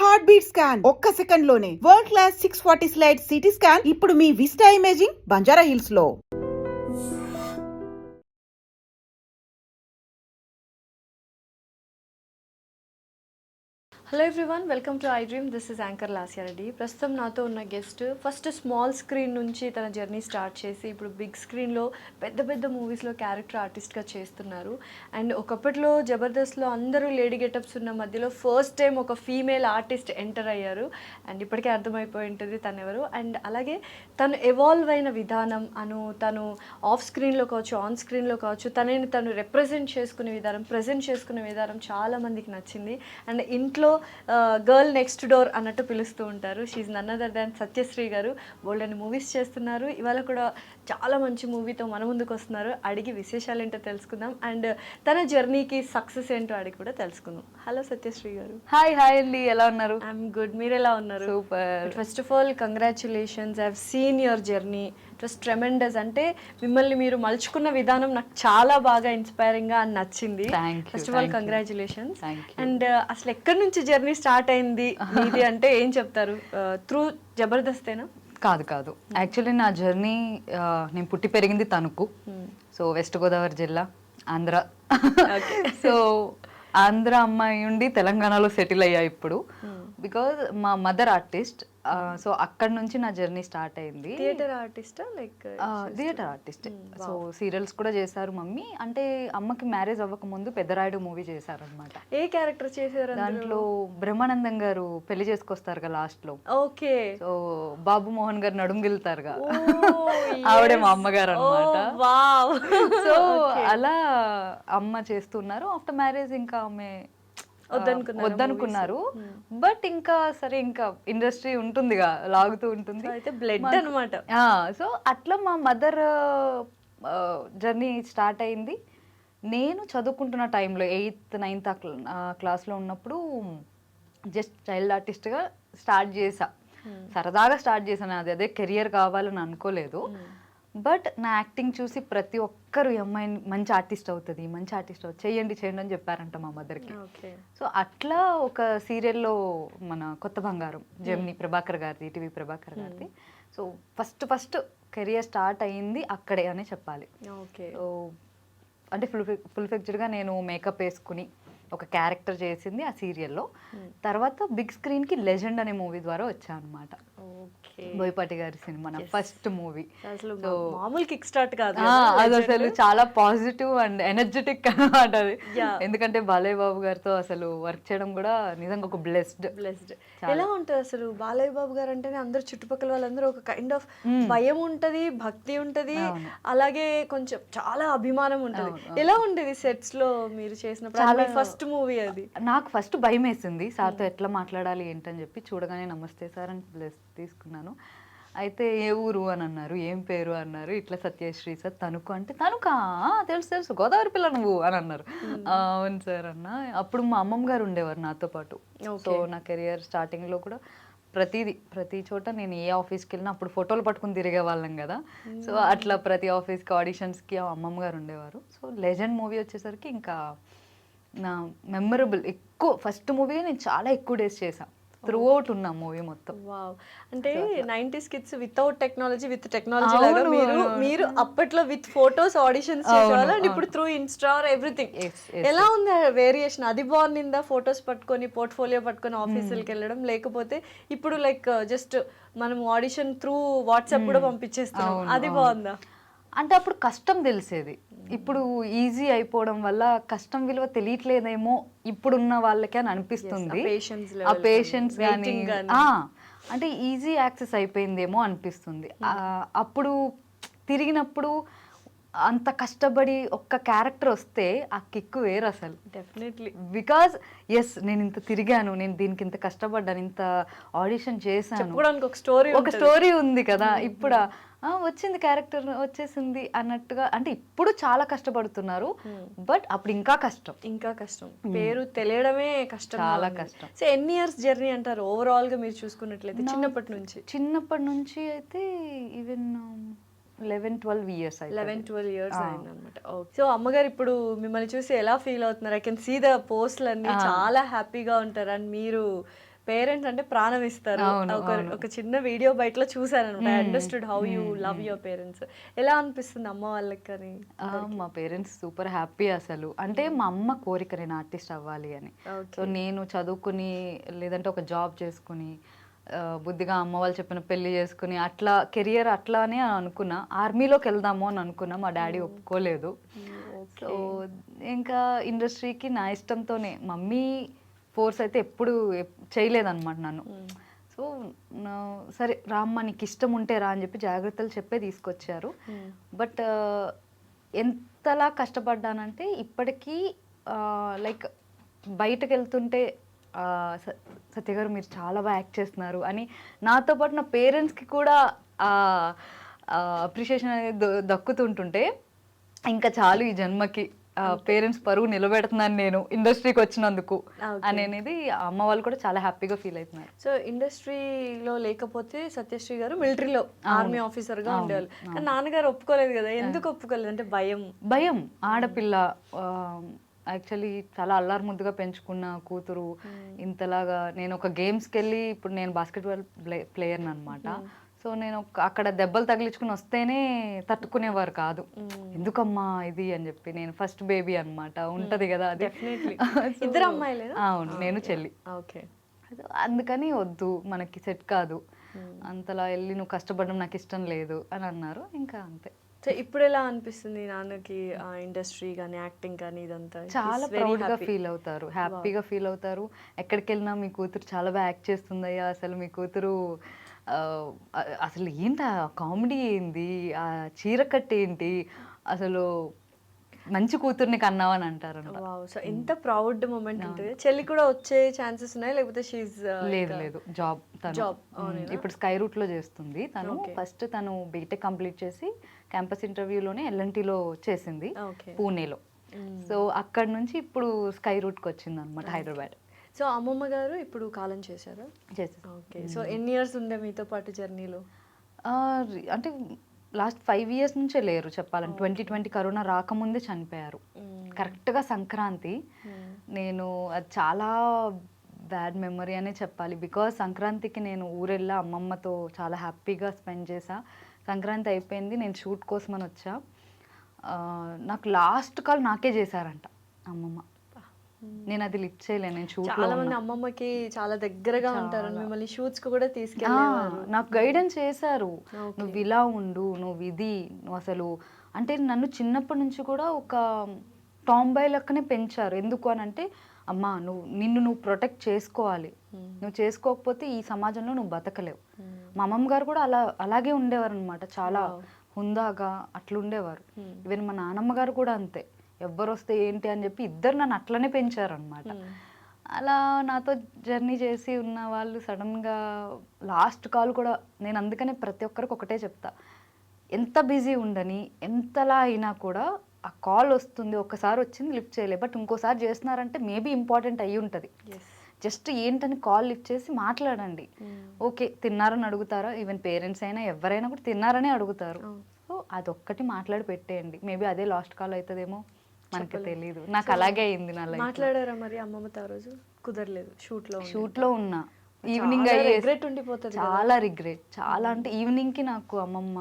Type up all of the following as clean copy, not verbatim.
Heart beat scan ఒక్క second లోనే world class 640 slide CT scan ఇప్పుడు మీ విస్టా ఇమేజింగ్ బంజారా హిల్స్ లో. Hello everyone, welcome to I dream. This is anchor Lasya Reddy. ప్రస్తుతం నాతో ఉన్న గెస్ట్ ఫస్ట్ స్మాల్ స్క్రీన్ నుంచి తన జర్నీ స్టార్ట్ చేసి ఇప్పుడు బిగ్ స్క్రీన్లో పెద్ద పెద్ద మూవీస్లో క్యారెక్టర్ ఆర్టిస్ట్గా చేస్తున్నారు. అండ్ ఒకప్పట్లో జబర్దస్త్లో అందరూ లేడీ గెటప్స్ ఉన్న మధ్యలో ఫస్ట్ టైం ఒక ఫీమేల్ ఆర్టిస్ట్ ఎంటర్ అయ్యారు. అండ్ ఇప్పటికే అర్థమైపోయి ఉంటుంది తను ఎవరు. అండ్ అలాగే తను ఎవాల్వ్ అయిన విధానం తను ఆఫ్ స్క్రీన్లో కావచ్చు, ఆన్ స్క్రీన్లో కావచ్చు, తనని తను రిప్రజెంట్ చేసుకునే విధానం, ప్రజెంట్ చేసుకునే విధానం చాలామందికి నచ్చింది. అండ్ ఇంట్లో గర్ల్ నెక్స్ట్ డోర్ అన్నట్టు పిలుస్తూ ఉంటారు. She none other than Satyasri గారు. బోల్డ్ అని మూవీస్ చేస్తున్నారు. ఇవాళ కూడా చాలా మంచి మూవీతో మన ముందుకు వస్తున్నారు. అడిగి విశేషాలు ఏంటో తెలుసుకుందాం. అండ్ తన జర్నీకి సక్సెస్ ఏంటో అడిగి కూడా తెలుసుకుందాం. హలో సత్యశ్రీ గారు. హాయ్ అండి, ఎలా ఉన్నారు? I'm good. మీరు ఎలా ఉన్నారు? Super. First of all congratulations. I have seen your journey. It was tremendous. అంటే మిమ్మల్ని మీరు మలుచుకున్న విధానం నాకు చాలా బాగా ఇన్స్పైరింగ్గా అని నచ్చింది. First of all congratulations. And అసలు ఎక్కడి నుంచి జర్నీ స్టార్ట్ అయింది ఇది అంటే ఏం చెప్తారు? త్రూ జబర్దస్తేనా? కాదు యాక్చువల్లీ నా జర్నీ, నేను పుట్టి పెరిగింది తణుకు. సో వెస్ట్ గోదావరి జిల్లా, ఆంధ్ర. సో ఆంధ్ర అమ్మాయి ఉండి తెలంగాణలో సెటిల్ అయ్యా ఇప్పుడు. బికాజ్ మా మదర్ ఆర్టిస్ట్. సో అక్కడ నుంచి నా జర్నీ స్టార్ట్ అయింది. థియేటర్ ఆర్టిస్టా? Like theatre artist. So serials కూడా చేశారు మమ్మీ. అంటే అమ్మకి మ్యారేజ్ అవ్వక ముందు పెద్దరాయుడు మూవీ చేశారు అనమాట. ఏ క్యారెక్టర్ చేశారు దాంట్లో? బ్రహ్మానందం గారు పెళ్లి చేసుకొస్తారు కదా లాస్ట్ లో. ఓకే. సో బాబు మోహన్ గారు నడుము గెలుతారుగా, ఆవిడే మా అమ్మగారు అనమాట. సో అలా అమ్మ చేస్తున్నారు. ఆఫ్టర్ మ్యారేజ్ ఇంకా ఆమె వద్దనుకున్నారు. బట్ ఇంకా సరే, ఇంకా ఇండస్ట్రీ ఉంటుందిగా, లాగుతూ ఉంటుంది. బ్లడ్ అనమాట. సో అట్లా మా మదర్ జర్నీ స్టార్ట్ అయింది. నేను చదువుకుంటున్న టైంలో 8th 9th క్లాస్లో ఉన్నప్పుడు జస్ట్ చైల్డ్ ఆర్టిస్ట్గా స్టార్ట్ చేసా. సరదాగా స్టార్ట్ చేశాను. అదే కెరియర్ కావాలని అనుకోలేదు. బట్ నా యాక్టింగ్ చూసి ప్రతి ఒక్కరు అమ్మాయి మంచి ఆర్టిస్ట్ అవుతుంది చేయండి అని చెప్పారంట మా మదర్కి. సో అట్లా ఒక సీరియల్లో, మన కొత్త బంగారం, జెమిని ప్రభాకర్ గారిది, ఈటీవీ ప్రభాకర్ గారిది. సో ఫస్ట్ కెరియర్ స్టార్ట్ అయ్యింది అక్కడే అనే చెప్పాలి. సో అంటే ఫుల్ ఫ్లెడ్జ్డ్గా నేను మేకప్ వేసుకుని ఒక క్యారెక్టర్ చేసింది ఆ సీరియల్లో. తర్వాత బిగ్ స్క్రీన్కి లెజెండ్ అనే మూవీ ద్వారా వచ్చాను అనమాట. బోయపాటి గారి సినిమా నా ఫస్ట్ మూవీ. మామూలు కిక్ స్టార్ట్ కాదు అది, అసలు చాలా పాజిటివ్ అండ్ ఎనర్జెటిక్ అనమాట అది. ఎందుకంటే బాలయ్య బాబు గారితో అసలు వర్క్ చేయడం కూడా నిజంగా ఒక బ్లెస్డ్. ఎలా ఉంటుంది అసలు బాలయ్య బాబు గారు అంటేనే అందరు చుట్టుపక్కల వాళ్ళందరూ ఒక కైండ్ ఆఫ్ భయం ఉంటది, భక్తి ఉంటది, అలాగే కొంచెం చాలా అభిమానం ఉంటది. ఎలా ఉండేది సెట్స్ లో మీరు చేసినప్పుడు? ఫస్ట్ మూవీ అది. నాకు ఫస్ట్ భయం వేసింది, సార్తో ఎట్లా మాట్లాడాలి ఏంటని చెప్పి. చూడగానే నమస్తే సార్ అని బ్లెస్ తీసుకున్నాను. అయితే ఏ ఊరు అని అన్నారు, ఏం పేరు అన్నారు. ఇట్లా సత్యశ్రీ సార్, తణుకు అంటే తణుకా, తెలుసు గోదావరి పిల్ల నువ్వు అని అన్నారు. అవును సార్ అన్న. అప్పుడు మా అమ్మమ్మ గారు ఉండేవారు నాతో పాటు. సో నా కెరియర్ స్టార్టింగ్లో కూడా ప్రతి చోట నేను ఏ ఆఫీస్కి వెళ్ళినా అప్పుడు ఫోటోలు పట్టుకుని తిరిగే వాళ్ళం కదా. సో అట్లా ప్రతి ఆఫీస్కి, ఆడిషన్స్కి అమ్మమ్మ గారు ఉండేవారు. సో లెజెండ్ మూవీ వచ్చేసరికి ఇంకా నా మెమరబుల్, ఎక్కువ ఫస్ట్ మూవీ నేను చాలా ఎక్కువ డేస్ చేశాను. త్రూ అవుట్ ఉన్న మూవీ మొత్తం. వావ్. అంటే 90s kids without technology, with technology లాగా మీరు అప్పట్లో విత్ ఫోటోస్ ఆడిషన్స్ చేసేవాళ్ళు. అండ్ ఇప్పుడు త్రూ ఇన్స్టా ఎవ్రీథింగ్. ఎలా ఉంది వేరియేషన్? అది బాగుందా? ఫోటోస్ పట్టుకొని, పోర్ట్ఫోలియో పట్టుకొని ఆఫీసులకి వెళ్ళడం, లేకపోతే ఇప్పుడు లైక్ జస్ట్ మనం ఆడిషన్ త్రూ వాట్సాప్ కూడా పంపించేస్తున్నాం, అది బాగుందా? అంటే అప్పుడు కష్టం తెలిసేది, ఇప్పుడు ఈజీ అయిపోవడం వల్ల కష్టం విలువ తెలియట్లేదేమో ఇప్పుడున్న వాళ్ళకి అని అనిపిస్తుంది. ఆ పేషెన్స్ కానీ అంటే ఈజీ యాక్సెస్ అయిపోయిందేమో అనిపిస్తుంది. అప్పుడు తిరిగినప్పుడు అంత కష్టపడి ఒక్క క్యారెక్టర్ వస్తే ఆ కిక్ వేరు అసలు. డెఫినెట్లీ. బికాజ్ ఎస్, నేను ఇంత తిరిగాను, నేను దీనికి ఇంత కష్టపడ్డాను, ఇంత ఆడిషన్ చేశాను, ఒక స్టోరీ ఉంది కదా. ఇప్పుడు వచ్చింది, క్యారెక్టర్ వచ్చేసింది అన్నట్టుగా. అంటే ఇప్పుడు చాలా కష్టపడుతున్నారు, బట్ అప్పుడు ఇంకా కష్టం. పేరు తెలియడమే కష్టం, చాలా కష్టం. సో ఎన్ని ఇయర్స్ జర్నీ అంటారు ఓవరాల్ గా మీరు చూసుకున్నట్లయితే? చిన్నప్పటి నుంచి అయితే ఈవెన్ 11-12 years. 11-12 years అయిందనమాట. ఓకే. సో అమ్మగారు ఇప్పుడు మిమ్మల్ని చూసి ఎలా ఫీల్ అవుతున్నారు? ఐ కెన్ సీ ద పోస్ట్లన్నీ చాలా హ్యాపీగా ఉంటారు. అండ్ మీరు పేరెంట్స్ అంటే ప్రాణం ఇస్తారు. అవును, ఒక అవును. ఒక చిన్న వీడియో బయటలో చూసానన్నమాట. I understood how you love your parents. ఎలా అనిపిస్తుంది అమ్మ వాళ్ళకి కానీ? మా పేరెంట్స్ సూపర్ హ్యాపీ అసలు. అంటే మా అమ్మ కోరిక నేను ఆర్టిస్ట్ అవ్వాలి అని. సో నేను చదువుకుని లేదంటే ఒక జాబ్ చేసుకుని బుద్ధిగా అమ్మ వాళ్ళు చెప్పిన పెళ్లి చేసుకుని అట్లా కెరియర్ అట్లానే అనుకున్నా. ఆర్మీలోకి వెళ్దాము అని అనుకున్నా, మా డాడీ ఒప్పుకోలేదు. సో ఇంకా ఇండస్ట్రీకి నా ఇష్టంతోనే, మమ్మీ ఫోర్స్ అయితే ఎప్పుడు చేయలేదన్నమాట నన్ను. సో సరే రామ్మ నీకు ఇష్టం ఉంటే రా అని చెప్పి జాగ్రత్తలు చెప్పే తీసుకొచ్చారు. బట్ ఎంతలా కష్టపడ్డానంటే ఇప్పటికీ లైక్ బయటకు వెళ్తుంటే సత్య గారు మీరు చాలా బాగా యాక్ట్ చేస్తున్నారు అని నాతో పాటు నా పేరెంట్స్కి కూడా అప్రిషియేషన్ అనేది దక్కుతుంటుంటే ఇంకా చాలు ఈ జన్మకి పేరెంట్స్ పరువు నిలబెడుతున్నాను నేను ఇండస్ట్రీకి వచ్చినందుకు అనేది అమ్మ వాళ్ళు కూడా చాలా హ్యాపీగా ఫీల్ అవుతున్నారు. సో ఇండస్ట్రీలో లేకపోతే సత్యశ్రీ గారు మిలిటరీలో ఆర్మీ ఆఫీసర్ గా ఉండేవాళ్ళు. కానీ నాన్నగారు ఒప్పుకోలేదు కదా, ఎందుకు ఒప్పుకోలేదు? అంటే భయం. ఆడపిల్ల యాక్చువల్లీ చాలా అల్లారు ముద్దుగా పెంచుకున్న కూతురు ఇంతలాగా, నేను ఒక గేమ్స్కి వెళ్ళి ఇప్పుడు నేను బాస్కెట్బాల్ ప్లేయర్ని అనమాట. సో నేను అక్కడ దెబ్బలు తగిలించుకుని వస్తేనే తట్టుకునేవారు కాదు. ఎందుకమ్మా ఇది అని చెప్పి, నేను ఫస్ట్ బేబీ అనమాట, ఉంటది కదా అది. ఇద్దరు అమ్మాయిలే? అవును, నేను చెల్లి. ఓకే. అందుకని వద్దు మనకి సెట్ కాదు, అంతలా వెళ్ళి నువ్వు కష్టపడడం నాకు ఇష్టం లేదు అని అన్నారు. ఇంకా అంతే. సో ఇప్పుడు ఎలా అనిపిస్తుంది నాన్నకి ఇండస్ట్రీ కానీ యాక్టింగ్ కానీ ఇదంతా? చాలా ప్రౌడ్గా ఫీల్ అవుతారు, హ్యాపీగా ఫీల్ అవుతారు. ఎక్కడికి వెళ్ళినా మీ కూతురు చాలా బాగా యాక్ట్ చేస్తుందయ్యా, అసలు మీ కూతురు అసలు ఏంటి కామెడీ ఏంది, ఆ చీరకట్టు ఏంటి, అసలు మంచి కూతుర్ని కన్నావని అంటారు. సో ఎంత ప్రౌడ్ మూమెంట్ ఉంటుంది. చెల్లి కూడా వచ్చే ఛాన్సెస్ ఉన్నాయి లేకపోతే లేదు జాబ్ ఇప్పుడు స్కై రూట్ లో చేస్తుంది తను. ఫస్ట్ తను బీటెక్ కంప్లీట్ చేసి క్యాంపస్ ఇంటర్వ్యూలోనే ఎల్ఎన్టీలో చేసింది పూణేలో. సో అక్కడ నుంచి ఇప్పుడు స్కై రూట్కి వచ్చింది అనమాట, హైదరాబాద్. సో అమ్మమ్మ గారు ఇప్పుడు కాలం చేశారు. ఓకే. సో ఎన్ని ఇయర్స్ ఉండే మీతో పాటు జర్నీలో? అంటే లాస్ట్ 5 years నుంచే లేరు చెప్పాలని. 2020 కరోనా రాకముందే చనిపోయారు, కరెక్ట్గా సంక్రాంతి. నేను అది చాలా బ్యాడ్ మెమరీ అనే చెప్పాలి. బికాజ్ సంక్రాంతికి నేను ఊరెళ్ళా, అమ్మమ్మతో చాలా హ్యాపీగా స్పెండ్ చేసా. సంక్రాంతి అయిపోయింది, నేను షూట్ కోసం అని వచ్చా. నాకు లాస్ట్ కాల్ నాకే చేశారంట అమ్మమ్మ. నేను అది లిఫ్ట్ చేయలేను, నేను షూట్. చాలా మంది అమ్మమ్మకి చాలా దగ్గరగా ఉంటారు, మిమ్మల్ని షూట్స్ కు కూడా తీసుకెళ్ళేవారు. నాకు గైడెన్స్ చేశారు, నువ్వు ఇలా ఉండు, నువ్వు ఇది, నువ్వు అసలు అంటే నన్ను చిన్నప్పటి నుంచి కూడా ఒక టాంబాయ్ లెక్కనే పెంచారు. ఎందుకు అని అంటే, అమ్మా నిన్ను నువ్వు ప్రొటెక్ట్ చేసుకోవాలి, నువ్వు చేసుకోకపోతే ఈ సమాజంలో నువ్వు బతకలేవు. మా అమ్మమ్మ గారు కూడా అలాగే ఉండేవారు అనమాట, చాలా హుందాగా అట్లా ఉండేవారు. ఈవెన్ మా నాన్నమ్మ గారు కూడా అంతే, ఎవ్వరు వస్తే ఏంటి అని చెప్పి ఇద్దరు నన్ను అట్లనే పెంచారనమాట. అలా నాతో జర్నీ చేసి ఉన్న వాళ్ళు సడన్గా లాస్ట్ కాల్ కూడా, నేను అందుకనే ప్రతి ఒక్కరికి ఒకటే చెప్తా, ఎంత బిజీ ఉండని ఎంతలా అయినా కూడా ఆ కాల్ వస్తుంది, ఒక్కసారి వచ్చింది లిఫ్ట్ చేయలే, బట్ ఇంకోసారి చేస్తున్నారంటే మేబీ ఇంపార్టెంట్ అయ్యి ఉంటుంది. జస్ట్ ఏంటని కాల్ లిఫ్ట్ చేసి మాట్లాడండి. ఓకే తిన్నారని అడుగుతారా, ఈవెన్ పేరెంట్స్ అయినా ఎవరైనా కూడా తిన్నారనే అడుగుతారు. సో అదొక్కటి మాట్లాడి పెట్టేయండి, మేబీ అదే లాస్ట్ కాల్ అవుతుందేమో, మనకి తెలియదు. నాకు అలాగే అయింది నా లైఫ్. మాట్లాడారా మరి అమ్మమ్మతో? ఆ రోజు కుదరలేదు, షూట్లో ఉన్నా. ఈవినింగ్ రిగ్రెట్ ఉండిపోతుంది, చాలా రిగ్రెట్, చాలా అంటే ఈవినింగ్కి నాకు అమ్మమ్మ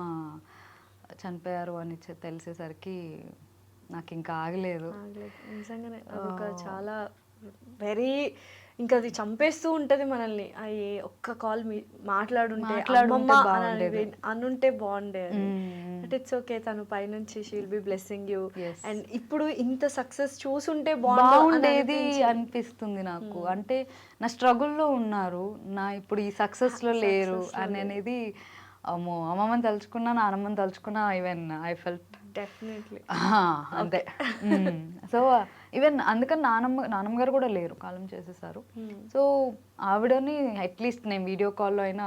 చనిపోయారు అని తెలిసేసరికి నాకు ఇంకా ఆగలేదు. నిజంగానే అదొక చాలా వెరీ, ఇంకా అది చంపేస్తూ ఉంటది మనల్ని. అయ్యే ఒక్క కాల్ మాట్లాడుంటే అనుంటే బాగుండే. బట్ ఇట్స్ ఓకే, తను పైనుంచి she will be blessing you. And ఇప్పుడు ఇంత సక్సెస్ చూసుంటే బాగుండేది అనిపిస్తుంది నాకు. అంటే నా స్ట్రగుల్లో ఉన్నారు, నా ఇప్పుడు ఈ సక్సెస్ లో లేరు అనేది. అమ్మో, అమ్మమ్మని తలుచుకున్నా, నాన్నమ్మని తలుచుకున్నా, ఈవెన్ ఐ ఫెల్ట్ డెఫినెట్లీ అంతే. సో ఈవెన్ అందుకని నాన్నమ్మ గారు కూడా లేరు, కాలం చేసేసారు. సో ఆవిడని అట్లీస్ట్ నేను వీడియో కాల్లో అయినా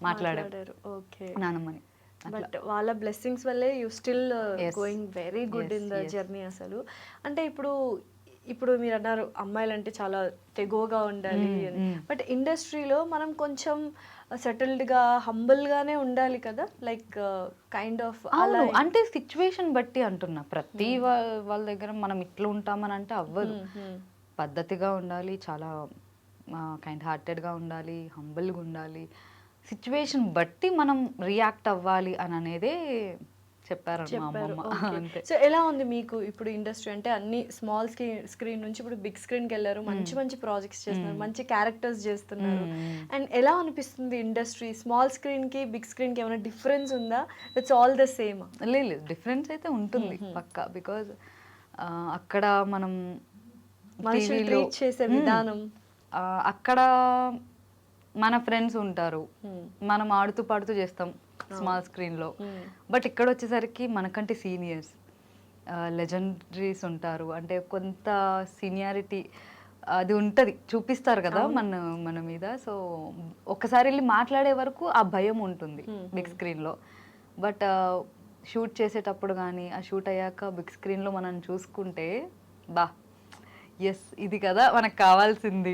మాట్లాడారు. ఓకే, నాన్నమ్మని. బట్ వాళ్ళ బ్లెస్సింగ్స్ వల్లే you still going very good in the journey అసలు. అంటే ఇప్పుడు మీరు అన్నారు అమ్మాయిలు అంటే చాలా తెగోగా ఉండాలి అని, బట్ ఇండస్ట్రీలో మనం కొంచెం సెటిల్డ్గా హంబుల్గానే ఉండాలి కదా, లైక్ కైండ్ ఆఫ్. అంటే సిచ్యువేషన్ బట్టి అంటున్నా, ప్రతి వాళ్ళ దగ్గర మనం ఇట్లా ఉంటామని అంటే అవ్వదు. పద్ధతిగా ఉండాలి, చాలా కైండ్ హార్టెడ్గా ఉండాలి, హంబుల్గా ఉండాలి, సిచ్యువేషన్ బట్టి మనం రియాక్ట్ అవ్వాలి అని అనేదే చెప్పారు మా అమ్మమ్మ. అంతే. సో ఎలా ఉంది మీకు ఇప్పుడు ఇండస్ట్రీ అంటే అన్ని స్మాల్ స్క్రీన్ నుంచి ఇప్పుడు బిగ్ స్క్రీన్కి వెళ్ళారు, మంచి మంచి ప్రాజెక్ట్స్ చేస్తున్నారు, మంచి క్యారెక్టర్స్ చేస్తున్నారు, అండ్ ఎలా అనిపిస్తుంది ఇండస్ట్రీ? స్మాల్ స్క్రీన్కి బిగ్ స్క్రీన్కి ఏమైనా డిఫరెన్స్ ఉందా? It's all the same? లేదు, డిఫరెన్స్ అయితే ఉంటుంది పక్కా. బికాజ్ అక్కడ మనం మనుషులు టీవీలో ట్రీట్ చేసే విధానం, అక్కడ మన ఫ్రెండ్స్ ఉంటారు, మనం ఆడుతూ పాడుతూ చేస్తాం స్మాల్ స్క్రీన్లో. బట్ ఇక్కడ వచ్చేసరికి మనకంటే సీనియర్స్, లెజెండరీస్ ఉంటారు, అంటే కొంత సీనియారిటీ అది ఉంటుంది, చూపిస్తారు కదా మన మీద. సో ఒక్కసారి వెళ్ళి మాట్లాడే వరకు ఆ భయం ఉంటుంది బిగ్ స్క్రీన్లో. బట్ షూట్ చేసేటప్పుడు కానీ ఆ షూట్ అయ్యాక బిగ్ స్క్రీన్లో మనం చూసుకుంటే బా ఎస్ ఇది కదా మనకు కావాల్సింది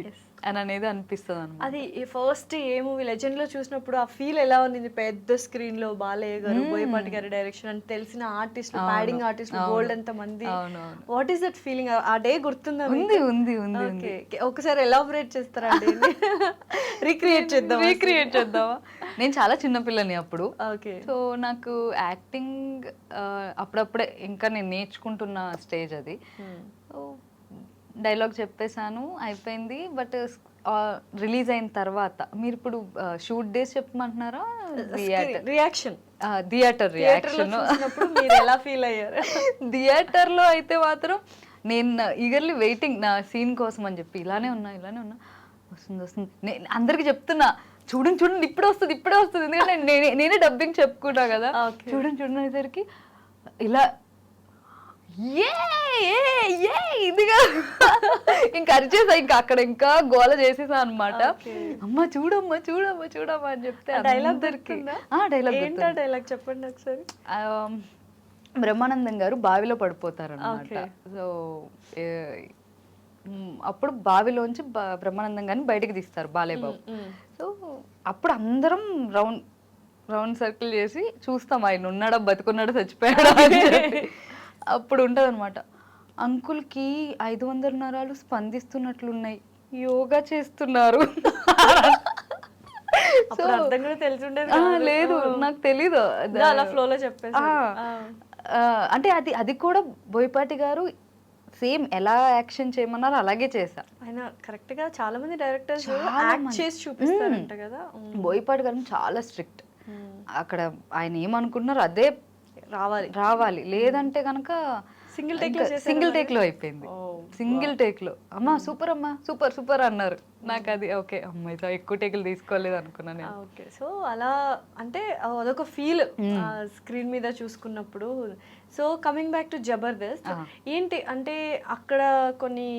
అని అనేది అనిపిస్తుంది అనమాట. అది ఫస్ట్ ఏ మూవీ లెజెండ్ లో చూసినప్పుడు ఆ ఫీల్ ఎలా ఉంది? పెద్ద స్క్రీన్ లో బాలయ్య గారు, బోయపాటి గారి డైరెక్షన్, అంటే తెలిసిన ఆర్టిస్ట్, ప్యాడింగ్ ఆర్టిస్ట్ గోల్డ్ ఎంత మంది, వాట్ ఈస్ దట్ ఫీలింగ్? ఆ డే గుర్తుందా? ఉంది ఉంది ఉంది. ఒకసారి ఎలాబరేట్ చేస్తారా? రీక్రియేట్ చేద్దామా? నేను చాలా చిన్నపిల్లని అప్పుడు. ఓకే. సో నాకు యాక్టింగ్ అప్పుడప్పుడే ఇంకా నేను నేర్చుకుంటున్న స్టేజ్ అది. సో డైలాగ్ చెప్పేశాను, అయిపోయింది. బట్ రిలీజ్ అయిన తర్వాత మీరు ఇప్పుడు షూట్ డేస్ చెప్పమంటున్నారా? రియాక్షన్, థియేటర్ రియాక్షన్ మీరు ఎలా ఫీల్ అయ్యారు? థియేటర్లో అయితే మాత్రం నేను ఈగర్లీ వెయిటింగ్ నా సీన్ కోసం అని చెప్పి, ఇలానే ఉన్నా వస్తుంది. నేను అందరికి చెప్తున్నా, చూడండి ఇప్పుడే వస్తుంది. ఎందుకంటే నేనే డబ్బింగ్ చెప్పుకుంటా కదా. చూడండి అనేసరికి ఇలా ఇదిగా ఇంకా అరిచేసా, ఇంకా అక్కడ ఇంకా గోల చేసేసా అనమాట. అమ్మ చూడమ్మా అని చెప్తే డైలాగ్ డైలాగ్ చెప్పండి ఒకసారి. బ్రహ్మానందం గారు బావిలో పడిపోతారు అనమాట. సో అప్పుడు బావిలోంచి బ్రహ్మానందం గారిని బయటకు తీస్తారు బాలయ్య బాబు. సో అప్పుడు అందరం రౌండ్ సర్కిల్ చేసి చూస్తాం, ఆయన ఉన్నాడా, బతుకున్నాడా, చచ్చిపోయాడా అని చెప్పి. అప్పుడు ఉంటుంది అనమాట, అంకుల్కి 500 నరాలు స్పందిస్తున్నట్లున్నాయి, యోగా చేస్తున్నారు. లేదు నాకు తెలీదు, అలా ఫ్లోలో చెప్పేసి. అంటే అది కూడా బోయపాటి గారు సేమ్ ఎలా యాక్షన్ చేయమన్నారు అలాగే చేశా. ఆయన కరెక్ట్ గా చాలా మంది డైరెక్టర్స్ యాక్ట్ చేసి చూపిస్తారంట కదా. బోయపాటి గారు చాలా స్ట్రిక్ట్. అక్కడ ఆయన ఏమనుకుంటున్నారు అదే రావాలి, లేదంటే కనుక సింగిల్ టేక్ లో అయిపోయింది. సింగిల్ టేక్ లో అమ్మా సూపర్ అన్నారు. నాకు అది ఓకే, అమ్మాయితో ఎక్కువ టేకులు తీసుకోలేదు అనుకున్నాను. ఓకే. సో అలా అంటే అదొక ఫీల్ స్క్రీన్ మీద చూసుకున్నప్పుడు. So coming back to Jabardasth, ఏంటి అంటే అక్కడ కొన్ని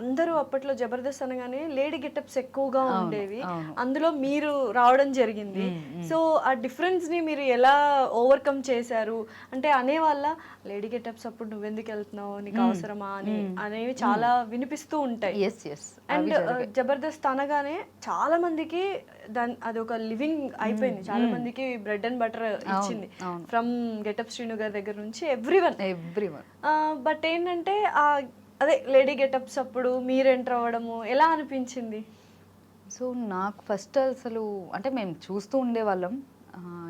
అందరూ అప్పట్లో జబర్దస్త్ అనగానే లేడీ గెటప్స్ ఎక్కువగా ఉండేవి, అందులో మీరు రావడం జరిగింది. సో ఆ డిఫరెన్స్ ని మీరు ఎలా ఓవర్కమ్ చేశారు? అంటే అనేవాళ్ళ లేడీ గెటప్స్ అప్పుడు నువ్వెందుకు వెళ్తున్నావు, నీకు అవసరమా అని అనేవి చాలా వినిపిస్తూ ఉంటాయి. అండ్ జబర్దస్త్ అనగానే చాలా మందికి అది ఒక లివింగ్ అయిపోయింది, చాలా మందికి బ్రెడ్ అండ్ బటర్ ఇచ్చింది, ఫ్రమ్ గెటప్ శ్రీను గారి దగ్గర నుంచి ఎవ్రీవన్. బట్ ఏంటంటే అదే లేడీ గెటప్స్ అప్పుడు మీరు ఎంటర్ అవ్వడము ఎలా అనిపించింది? సో నాకు ఫస్ట్ అసలు అంటే మేము చూస్తూ ఉండేవాళ్ళం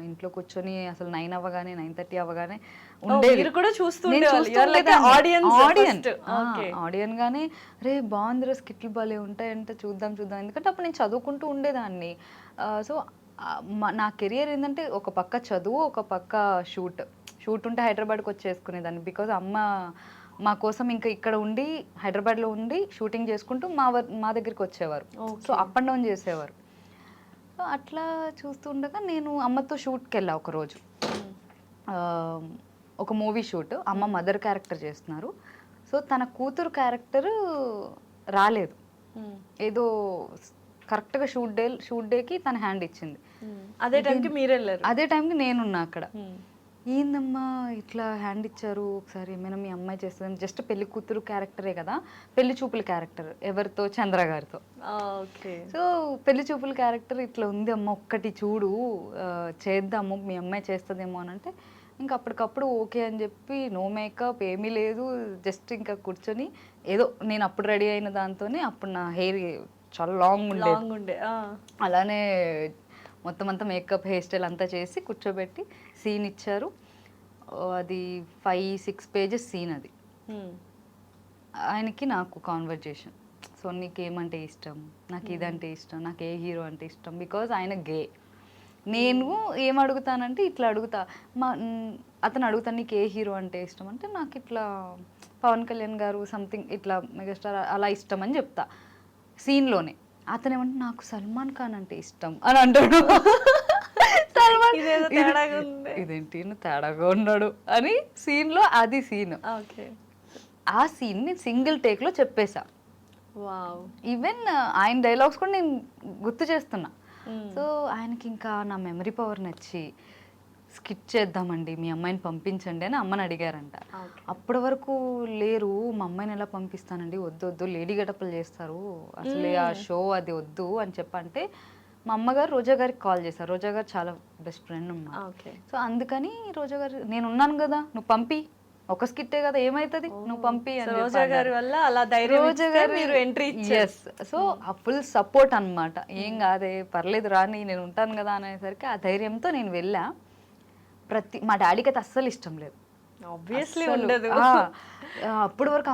ఇంట్లో కూర్చొని, అసలు 9 అవ్వగానే 9:30 అవ్వగానే ఉండేది కూడా చూస్తూ ఆడియన్ గానే, రే బాగుందిరా స్కిట్లు బాలే ఉంటాయంటే చూద్దాం. ఎందుకంటే అప్పుడు నేను చదువుకుంటూ ఉండేదాన్ని. సో నా కెరియర్ ఏంటంటే ఒక పక్క చదువు, ఒక పక్క షూట్ ఉంటే హైదరాబాద్కి వచ్చేసుకునేదాన్ని. బికాజ్ అమ్మ మా కోసం ఇంకా ఇక్కడ ఉండి హైదరాబాద్లో ఉండి షూటింగ్ చేసుకుంటూ మా దగ్గరికి వచ్చేవారు. సో అప్ అండ్ డౌన్ చేసేవారు. సో అట్లా చూస్తూ ఉండగా నేను అమ్మతో షూట్కి వెళ్ళా ఒకరోజు, ఒక మూవీ షూట్. అమ్మ మదర్ క్యారెక్టర్ చేస్తున్నారు. సో తన కూతురు క్యారెక్టర్ రాలేదు, ఏదో కరెక్ట్గా షూట్ డేకి తన హ్యాండ్ ఇచ్చింది. అదే టైంకి మీరు వెళ్ళారు? అదే టైంకి నేనున్నా అక్కడ. ఏందమ్మా ఇట్లా హ్యాండ్ ఇచ్చారు, ఒకసారి ఏమైనా మీ అమ్మాయి చేస్తుంది, జస్ట్ పెళ్లి కూతురు క్యారెక్టరే కదా, పెళ్లి చూపుల క్యారెక్టర్ ఎవరితో, చంద్ర గారితో. సో పెళ్లి చూపుల క్యారెక్టర్ ఇట్లా ఉంది అమ్మ, ఒక్కటి చూడు చేద్దాము, మీ అమ్మాయి చేస్తుందేమో అని అంటే ఇంకా అప్పటికప్పుడు ఓకే అని చెప్పి, నో మేకప్ ఏమీ లేదు, జస్ట్ ఇంకా కూర్చొని ఏదో నేను అప్పుడు రెడీ అయిన దాంతోనే అప్పుడు నా హెయిర్ చాలా లాంగ్ ఉండేది. లాంగ్ ఉండే అలానే మొత్తం అంతా మేకప్ హెయిర్ స్టైల్ అంతా చేసి కూర్చోబెట్టి సీన్ ఇచ్చారు. అది 5-6 పేజెస్ సీన్ అది. ఆయనకి నాకు కాన్వర్జేషన్, సో నీకు ఏమంటే ఇష్టం, నాకు ఇదంటే ఇష్టం, నాకు ఏ హీరో అంటే ఇష్టం, బికాజ్ ఆయన గే. నేను ఏం అడుగుతానంటే ఇట్లా అడుగుతా, అతను అడుగుతాను నీకు ఏ హీరో అంటే ఇష్టం అంటే నాకు ఇట్లా పవన్ కళ్యాణ్ గారు సంథింగ్ ఇట్లా మెగాస్టార్ అలా ఇష్టం అని చెప్తా సీన్లోనే. అతను ఏమంటే నాకు సల్మాన్ ఖాన్ అంటే ఇష్టం అని అంటాడు. సల్మాన్ ఇదేంటి తేడాగా ఉన్నాడు అని సీన్లో, అది సీన్. ఆ సీన్ నేను సింగిల్ టేక్లో చెప్పేశా. ఈవెన్ ఆయన డైలాగ్స్ కూడా నేను గుర్తు చేస్తున్నా. సో ఆయనకి ఇంకా నా మెమరీ పవర్ నచ్చి స్కిట్ చేద్దామండి, మీ అమ్మాయిని పంపించండి అని అమ్మని అడిగారంట. అప్పటి వరకు లేరు, మా అమ్మాయిని ఎలా పంపిస్తానండి, వద్దు వద్దు లేడీ గెటప్లు చేస్తారు, అసలే ఆ షో అది వద్దు అని చెప్పంటే మా అమ్మగారు రోజా గారికి కాల్ చేశారు. రోజా గారు చాలా బెస్ట్ ఫ్రెండ్ ఉన్నా. సో అందుకని రోజా గారు నేను ఉన్నాను కదా, నువ్వు పంపి, ఒక స్కిట్టే కదా ఏమైతుంది, నువ్వు పంపి అని రోజా గారి వల్ల అలా ధైర్యం రోజా గారు మీరు ఎంట్రీ ఇచ్చారు. సో ఆ ఫుల్ సపోర్ట్ అన్నమాట. ఏం కాదే పర్లేదు రాని నేను ఉంటాను కదా అనేసరికి ఆ ధైర్యంతో నేను వెళ్ళా. మా డాడీకి అయితే అస్సలు ఇష్టం లేదు. ఆబ్వియస్లీ ఉండదు. అప్పటి వరకు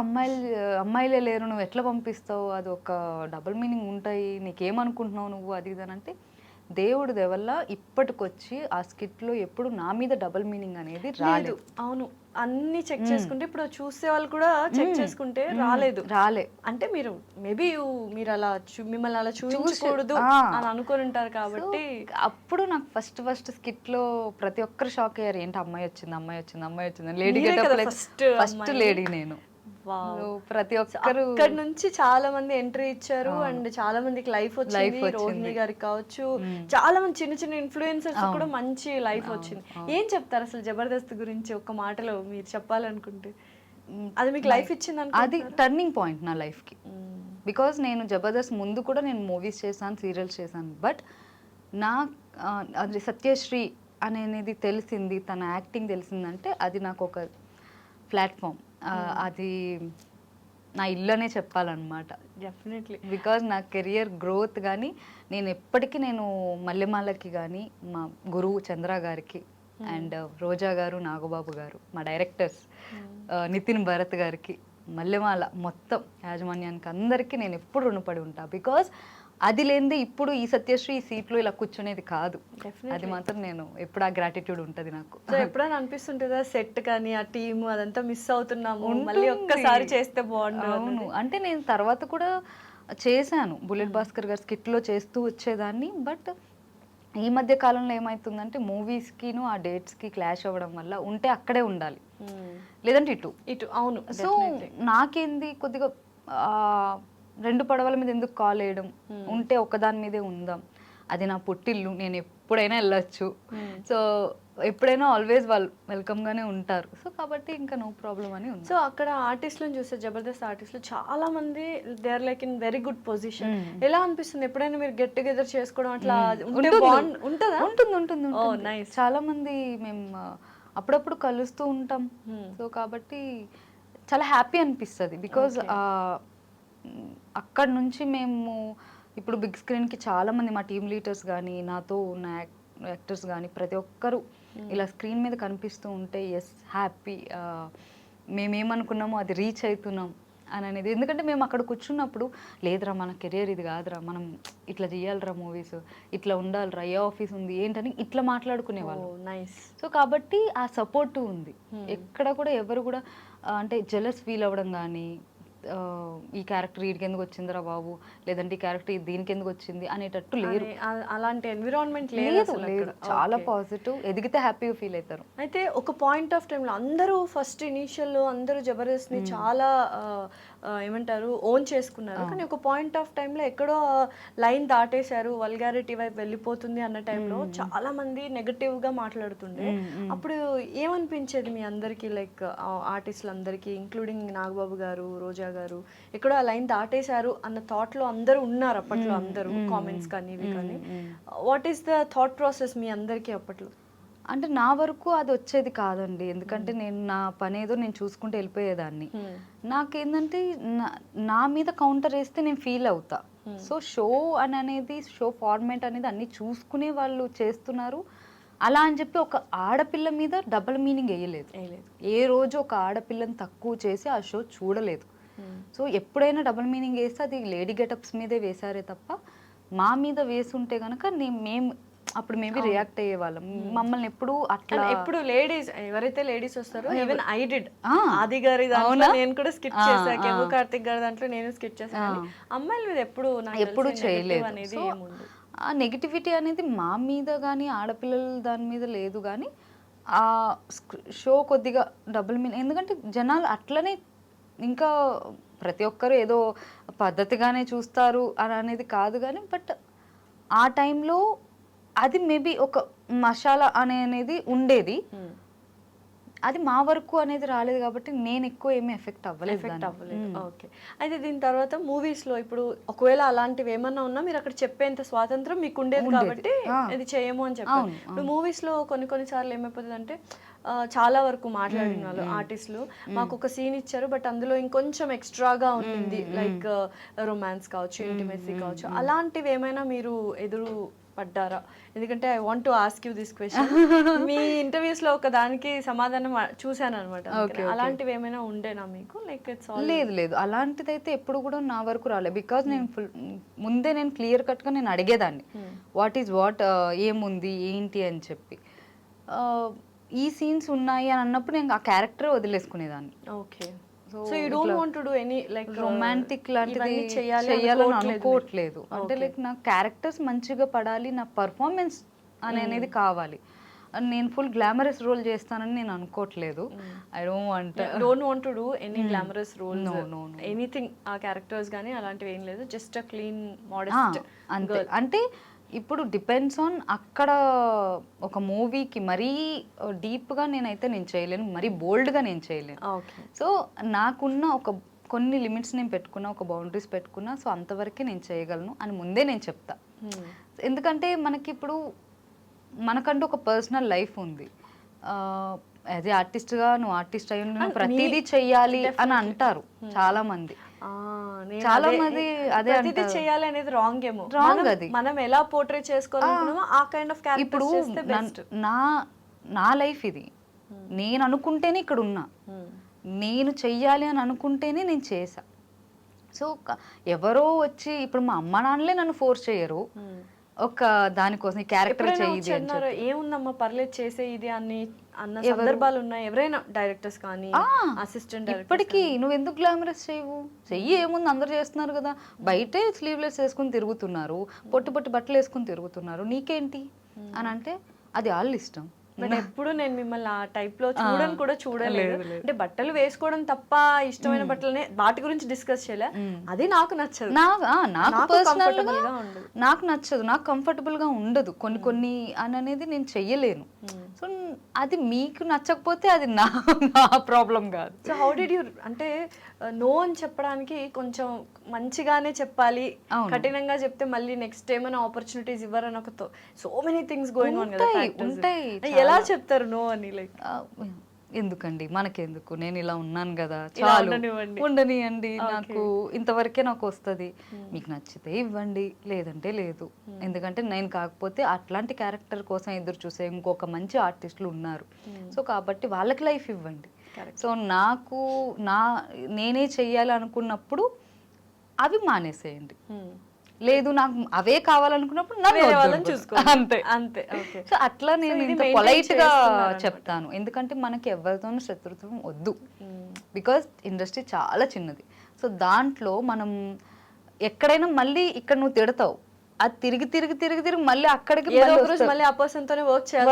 అమ్మాయిలే లేరు, నువ్వు ఎట్లా పంపిస్తావు, అది ఒక డబుల్ మీనింగ్ ఉంటాయి, నీకేమనుకుంటున్నావు నువ్వు, అది ఇది అని అంటే దేవుడి దేవల్ల ఇప్పటికొచ్చి ఆ స్కిట్లో ఎప్పుడు నా మీద డబుల్ మీనింగ్ అనేది రాలేదు. అవును, అన్ని చెక్ చేసుకుంటే ఇప్పుడు చూసే వాళ్ళు కూడా చెక్ చేసుకుంటే రాలే. అంటే మీరు మేబీ మీరు అలా మిమ్మల్ని అలా చూపించకూడదు అని అనుకొని ఉంటారు కాబట్టి. అప్పుడు నాకు ఫస్ట్ స్కిట్ లో ప్రతి ఒక్కరు షాక్ అయ్యారు, ఏంటి అమ్మాయి వచ్చింది లేడీ గెటప్, ఫస్ట్ లేడీ నేను. ప్రతి ఒక్కరు అక్కడ నుంచి చాలా మంది ఎంట్రీ ఇచ్చారు అండ్ చాలా మందికి లైఫ్ వచ్చింది. రోహిణి గారికి కావచ్చు, చాలా మంది చిన్న చిన్న ఇన్ఫ్లుయెన్సర్స్ కూడా మంచి లైఫ్ వచ్చింది. ఏం చెప్తారు అసలు జబర్దస్త్ గురించి ఒక మాటలో మీరు చెప్పాలనుకుంటే? అది మీకు లైఫ్ ఇచ్చింది? అది టర్నింగ్ పాయింట్ నా లైఫ్ కి. బికాస్ నేను జబర్దస్త్ ముందు కూడా నేను మూవీస్ చేశాను, సీరియల్స్ చేశాను. బట్ నా అది సత్యశ్రీ అనేది తెలిసింది, తన యాక్టింగ్ తెలిసిందంటే అది నాకు ఒక ప్లాట్ఫామ్. అది నా ఇల్లనే చెప్పాలన్నమాట. డెఫినెట్లీ. బికాజ్ నా కెరియర్ గ్రోత్ కానీ నేను ఎప్పటికీ నేను మల్లెమాలకి కానీ, మా గురువు చంద్ర గారికి అండ్ రోజా గారు, నాగబాబు గారు, మా డైరెక్టర్స్ నితిన్ భరత్ గారికి, మల్లెమాల మొత్తం యాజమాన్యానికి అందరికీ నేను ఎప్పుడు రుణపడి ఉంటా. బికాజ్ అది లేనిదే ఇప్పుడు ఈ సత్యశ్రీ ఈ సీట్లో ఇలా కూర్చునేది కాదు. అది మాత్రం నేను ఎప్పుడు ఆ గ్రాటిట్యూడ్ ఉంటుంది నాకు. సో ఎప్పుడైనా అనిపిస్తుంటుందా సెట్ కానీ ఆ టీమ్ అదంతా మిస్ అవుతున్నాము, మళ్ళీ ఒక్కసారి చేస్తే బాగుండు? అవును, అంటే నేను తర్వాత కూడా చేశాను, బుల్లెట్ భాస్కర్ గారు స్కిట్లో చేస్తూ వచ్చేదాన్ని. బట్ ఈ మధ్య కాలంలో ఏమవుతుందంటే మూవీస్కిను ఆ డేట్స్కి క్లాష్ అవ్వడం వల్ల ఉంటే అక్కడే ఉండాలి, లేదంటే ఇటు. అవును. సో నాకేంది కొద్దిగా రెండు పడవల మీద ఎందుకు కాల్ వేయడం, ఉంటే ఒక్కదాని మీదే ఉందాం, అది నా పుట్టిల్లు, నేను ఎప్పుడైనా వెళ్ళొచ్చు. సో ఎప్పుడైనా ఆల్వేస్ వాళ్ళు వెల్కమ్ గానే ఉంటారు. సో కాబట్టి ఇంకా నో ప్రాబ్లం అని ఉంది. సో అక్కడ ఆర్టిస్టులను చూస్తే జబర్దస్త్ ఆర్టిస్టులు చాలా మంది they are like in very good position. ఎలా అనిపిస్తుంది ఎప్పుడైనా మీరు గెట్ టుగెదర్ చేసుకోవడం అట్లా ఉంటుందా? ఉంటుంది. చాలా మంది మేము అప్పుడప్పుడు కలుస్తూ ఉంటాం. సో కాబట్టి చాలా హ్యాపీ అనిపిస్తుంది. బికాజ్ అక్కడ నుంచి మేము ఇప్పుడు బిగ్ స్క్రీన్కి చాలామంది మా టీమ్ లీడర్స్ కానీ, నాతో ఉన్న యాక్టర్స్ కానీ ప్రతి ఒక్కరు ఇలా స్క్రీన్ మీద కనిపిస్తూ ఉంటే ఎస్ హ్యాపీ, మేమేమనుకున్నామో అది రీచ్ అవుతున్నాం అని అనేది. ఎందుకంటే మేము అక్కడ కూర్చున్నప్పుడు లేదురా మన కెరియర్ ఇది కాదురా, మనం ఇట్లా చేయాలిరా మూవీస్, ఇట్లా ఉండాలిరా, ఏ ఆఫీస్ ఉంది ఏంటని ఇట్లా మాట్లాడుకునేవాళ్ళు. నైస్. సో కాబట్టి ఆ సపోర్టు ఉంది. ఎక్కడ కూడా ఎవరు కూడా అంటే జెలస్ ఫీల్ అవ్వడం కానీ, ఈ క్యారెక్టర్ వీడికి ఎందుకు వచ్చిందిరా బాబు, లేదంటే ఈ క్యారెక్టర్ దీనికి ఎందుకు వచ్చింది అనేటట్టు లేరు. అలాంటి ఎన్విరాన్మెంట్ లేదు. చాలా పాజిటివ్, ఎదిగితే హ్యాపీగా ఫీల్ అవుతారు. అయితే ఒక పాయింట్ ఆఫ్ టైంలో అందరూ ఫస్ట్ ఇనీషియల్లో అందరూ జబర్దస్త్ని చాలా ఏమంటారు ఓన్ చేసుకున్నారు. కానీ ఒక పాయింట్ ఆఫ్ టైంలో ఎక్కడో లైన్ దాటేశారు, వల్గారిటీ వైపు వెళ్ళిపోతుంది అన్న టైంలో చాలా మంది నెగటివ్గా మాట్లాడుతుండే. అప్పుడు ఏమనిపించేది మీ అందరికీ, లైక్ ఆర్టిస్టులు అందరికీ ఇంక్లూడింగ్ నాగబాబు గారు, రోజా గారు, ఎక్కడో ఆ లైన్ దాటేశారు అన్న థాట్లో అందరూ ఉన్నారు అప్పట్లో, అందరూ కామెంట్స్ కానీ ఇవి కానీ. What is the thought process మీ అందరికీ అప్పట్లో? అంటే నా వరకు అది వచ్చేది కాదండి, ఎందుకంటే నేను నా పని ఏదో నేను చూసుకుంటూ వెళ్ళిపోయేదాన్ని. నాకేంటంటే నా మీద కౌంటర్ వేస్తే నేను ఫీల్ అవుతా, సో షో అనేది షో ఫార్మాట్ అనేది అన్ని చూసుకునే వాళ్ళు చేస్తున్నారు. అలా అని చెప్పి ఒక ఆడపిల్ల మీద డబుల్ మీనింగ్ వేయలేదు. ఏ రోజు ఒక ఆడపిల్లని తక్కువ చేసి ఆ షో చూడలేదు. సో ఎప్పుడైనా డబుల్ మీనింగ్ వేస్తే అది లేడీ గెటప్స్ మీదే వేసారే తప్ప మా మీద వేసుంటే కనుక మేము అప్పుడు మేబీ రియాక్ట్ అయ్యే వాళ్ళం. మమ్మల్ని ఎప్పుడు అట్లా ఎప్పుడు లేడీస్ ఎవరైతే లేడీస్ వస్తారో ఈవెన్ ఐ డిడ్ ఆది గారి దాంట్లో నేను కూడా స్కిట్ చేశాను, కేమో కార్తిక్ గారి దాంట్లో నేను స్కిట్ చేశాను. అమ్మాయిల మీద ఎప్పుడు చేయలేదు అనేది ఏముంది. ఆ నెగిటివిటీ అనేది మా మీద కానీ ఆడపిల్లల దాని మీద లేదు. కానీ ఆ షో కొద్దిగా డబుల్ మీన్, ఎందుకంటే జనాలు అట్లనే ఇంకా ప్రతి ఒక్కరు ఏదో పద్ధతిగానే చూస్తారు అని అనేది కాదు. కానీ బట్ ఆ టైంలో అది మేబీ ఒక మసాలా అనేది ఉండేది. అది మా వరకు అనేది రాలేదు కాబట్టి నేను ఎక్కువ ఏమీ ఎఫెక్ట్ అవ్వలేదు. ఓకే. అయితే దీని తర్వాత మూవీస్లో ఇప్పుడు ఒకవేళ అలాంటివి ఏమన్నా ఉన్నా మీరు అక్కడ చెప్పేంత స్వాతంత్రం మీకు ఉండేది కాబట్టి ఇది చేయము అని చెప్పారు. ఇప్పుడు మూవీస్లో కొన్నిసార్లు ఏమైపోతుంది అంటే చాలా వరకు మాట్లాడిన వాళ్ళు ఆర్టిస్టులు మాకు ఒక సీన్ ఇచ్చారు బట్ అందులో ఇంకొంచెం ఎక్స్ట్రాగా ఉంటుంది, లైక్ రొమాన్స్ కావచ్చు, ఇంటిమెసీ కావచ్చు, అలాంటివి ఏమైనా మీరు ఎదురు పడ్డారా? ఎందుకంటే I want to ask you this question. Me interviews లో ఒక దానికి సమాధానం చూసాను అనమాట. అలాంటివి ఏమైనా ఉండేనా మీకు? లైక్ ఇట్స్ లేదు అలాంటిది అయితే ఎప్పుడు కూడా నా వరకు రాలేదు. బికాజ్ నేను ముందే నేను క్లియర్ కట్ గా నేను అడిగేదాన్ని వాట్ ఈజ్ వాట్, ఏముంది ఏంటి అని చెప్పి. ఈ సీన్స్ ఉన్నాయి అని అన్నప్పుడు నేను ఆ క్యారెక్టర్ వదిలేసుకునేదాన్ని. Okay. So you don't want to do any like romantic లాంటిది చేయాలని అనుకోవట్లేదు. అంటే లైక్ నా క్యారెక్టర్స్ మంచిగా పడాలి, నా పర్ఫార్మెన్స్ అనేది కావాలి. నేను ఫుల్ గ్లామరస్ రోల్ చేస్తానని నేను అనుకోవట్లేదు. I don't want to do any glamorous role, anything. ఆ క్యారెక్టర్స్ కానీ అలాంటివి ఏం లేదు, జస్ట్ అ క్లీన్ మోడెస్ట్ అంతే. అంటే ఇప్పుడు డిపెండ్స్ ఆన్ అక్కడ ఒక మూవీకి మరీ డీప్గా నేను చేయలేను, మరీ బోల్డ్గా నేను చేయలేను. సో నాకున్న ఒక కొన్ని లిమిట్స్ నేను పెట్టుకున్నా, ఒక బౌండరీస్ పెట్టుకున్నా. సో అంతవరకే నేను చేయగలను అని ముందే నేను చెప్తా. ఎందుకంటే మనకి ఇప్పుడు మనకంటూ ఒక పర్సనల్ లైఫ్ ఉంది. యాజ్ ఏ ఆర్టిస్ట్గా నువ్వు ఆర్టిస్ట్ అయ్యి నువ్వు ప్రతిదీ చెయ్యాలి అని అంటారు చాలా మంది. చాలా మంది అదే చేయాలి అనేది రాంగ్ ఏమో. అది మనం ఎలా పోర్ట్రే చేసుకోవాలనుకున్నామో ఆ కైండ్ ఆఫ్ ఇప్పుడు నా లైఫ్ ఇది. నేను అనుకుంటేనే ఇక్కడ ఉన్నా, నేను చెయ్యాలి అని అనుకుంటేనే నేను చేసా. సో ఎవరో వచ్చి ఇప్పుడు మా అమ్మ నాన్నలే నన్ను ఫోర్స్ చేయరు ఒక దానికోసం క్యారెక్టర్ చేయి ఏముందమ్మా పర్లేదు చేసే ఇది అన్న సందర్భాలు ఉన్నాయి. ఎవరైనా డైరెక్టర్స్ కానీ అసిస్టెంట్ ఇప్పటికీ నువ్వు ఎందుకు గ్లామరస్ చేయవు, చెయ్యి, ఏముంది అందరు చేస్తున్నారు కదా. బయటే స్లీవ్లెస్ వేసుకుని తిరుగుతున్నారు, పొట్టి పొట్టి బట్టలు వేసుకుని తిరుగుతున్నారు, నీకేంటి అని అంటే అది వాళ్ళ ఇష్టం. బట్ ఎప్పుడు నేను మిమ్మల్ని ఆ టైప్ లో చూడలేదు. అంటే బట్టలు వేసుకోవడం తప్ప ఇష్టమైన బట్టలనే వాటి గురించి డిస్కస్ చేయలే. అది నాకు నచ్చదు, నాకు నచ్చదు, నాకు కంఫర్టబుల్ గా ఉండదు కొన్ని అనేది నేను చెయ్యలేను. సో అది మీకు నచ్చకపోతే అది నా ప్రాబ్లం కాదు. సో హౌ డిడ్ యూ, అంటే నో అని చెప్పడానికి కొంచెం మంచిగానే చెప్పాలి, కఠినంగా చెప్తే మళ్ళీ నెక్స్ట్ ఏమైనా ఆపర్చునిటీస్ ఇవ్వరని ఒక so many things going on కదా, ఉంటాయి. ఎలా చెప్తారు నో అని? లైక్ ఎందుకండి మనకెందుకు, నేను ఇలా ఉన్నాను కదా, చాలు ఉండనియండి, నాకు ఇంతవరకే నాకు వస్తుంది, మీకు నచ్చితే ఇవ్వండి లేదంటే లేదు. ఎందుకంటే నేను కాకపోతే అట్లాంటి క్యారెక్టర్ కోసం ఎదురు చూసే ఇంకొక మంచి ఆర్టిస్టులు ఉన్నారు. సో కాబట్టి వాళ్ళకి లైఫ్ ఇవ్వండి. సో నాకు నేనే చెయ్యాలి అనుకున్నప్పుడు అవి మానేసేయండి. లేదు నాకు అవే కావాలనుకున్నప్పుడు అంతే అంతే. సో అట్లా నేను ఇంత పొలైట్ గా చెప్తాను, ఎందుకంటే మనకి ఎవరితోనూ శత్రుత్వం వద్దు. బికాజ్ ఇండస్ట్రీ చాలా చిన్నది. సో దాంట్లో మనం ఎక్కడైనా మళ్ళీ ఇక్కడ నువ్వు తిడతావు, అది తిరిగి మళ్ళీ అక్కడికి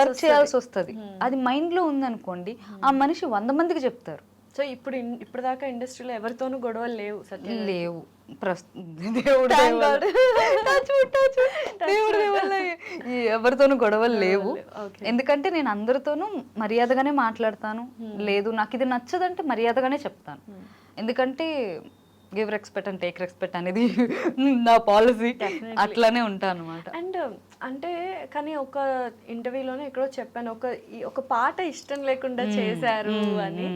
వర్క్ చేయాల్సి వస్తుంది. అది మైండ్ లో ఉందనుకోండి, ఆ మనిషి 100 మందికి చెప్తారు. సో ఇప్పుడు దాకా ఇండస్ట్రీలో ఎవరితోనూ గొడవలు లేవు. ఎవరితోనూ గొడవలు లేవు. ఎందుకంటే నేను అందరితోనూ మర్యాదగానే మాట్లాడతాను. లేదు నాకు ఇది నచ్చదంటే మర్యాదగానే చెప్తాను. ఎందుకంటే give respect and take respect అనేది నా పాలసీ. అట్లానే ఉంటాను అనమాట. అండ్ అంటే కానీ ఒక ఇంటర్వ్యూలోనే ఎక్కడో చెప్పాను, ఒక పాట ఇష్టం లేకుండా చేశారు అని.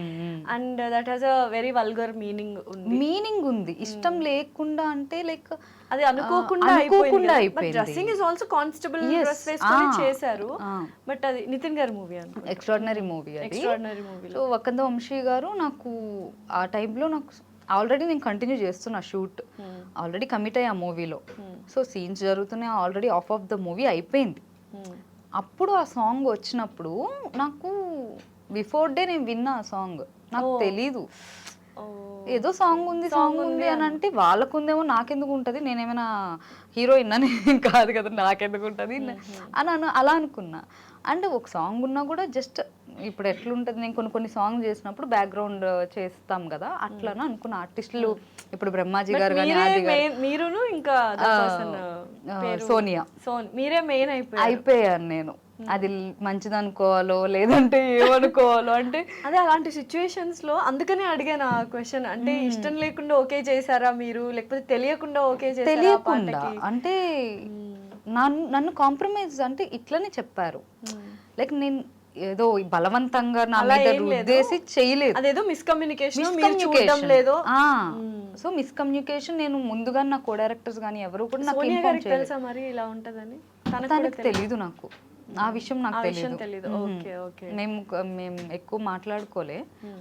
And that has a very vulgar meaning ఉంది. ఇష్టం లేకుండా అంటే లైక్ అది అనుకోకుండా అయిపోయింది. Dressing is also constable dress వేసుకొని చేశారు. బట్ అది నితిన్ గారి మూవీ అనుకో, ఎక్స్ట్రాడినరీ మూవీ. మూవీలో వకంద వంశీ గారు నాకు ఆ టైంలో నాకు ఆల్రెడీ నేను కంటిన్యూ చేస్తున్నా షూట్, ఆల్రెడీ కమిట్ అయ్యా మూవీలో. సో సీన్స్ జరుగుతున్నాయి, ఆల్రెడీ ఆఫ్ ద మూవీ అయిపోయింది. అప్పుడు ఆ సాంగ్ వచ్చినప్పుడు నాకు బిఫోర్ డే నేను విన్నా ఆ సాంగ్, నాకు తెలీదు ఏదో సాంగ్ ఉంది అని అంటే వాళ్ళకుందేమో నాకెందుకు ఉంటుంది, నేనేమైనా హీరోయిన్ అని కాదు కదా నాకెందుకు ఉంటుంది అని అలా అనుకున్నా. అండ్ ఒక సాంగ్ ఉన్నా కూడా జస్ట్ ఇప్పుడు ఎట్లుంటుంది, నేను కొన్ని సాంగ్ చేసినప్పుడు బ్యాక్గ్రౌండ్ చేస్తాం కదా అట్లానే అనుకున్న. ఆర్టిస్టులు ఇప్పుడు బ్రహ్మాజీ గారు కానీ మీరును ఇంకా సోనియా మీరే మెయిన్ అయిపోయాను నేను. అది మంచిది అనుకోవాలో లేదంటే ఏమనుకోవాలో అంటే అదే అలాంటి సిచ్యువేషన్స్ లో అందుకనే అడిగాను ఆ క్వశ్చన్. అంటే ఇష్టం లేకుండా ఓకే చేశారా మీరు, లేకపోతే తెలియకుండా ఓకే చేశారా? తెలియకుండా అంటే నన్ను కాంప్రమైజ్ అంటే ఇట్లనే చెప్పారు. లైక్ నేను ఏదో బలవంతంగా నా మీద రుద్దేసి చేయలేదు, అదేదో మిస్కమ్యూనికేషన్ లేదు. సో మిస్కమ్యూనికేషన్ నేను ముందుగా నా కో డైరెక్టర్స్ కానీ ఎవరు కూడా నాకు ఇన్ఫార్మ్ చేయలేదు. తెలుసా మరి ఇలా ఉంటదని? తనకు తెలీదు, నాకు ఆ విషయం నాకు తెలియదు. మేము ఎక్కువ మాట్లాడుకోలే,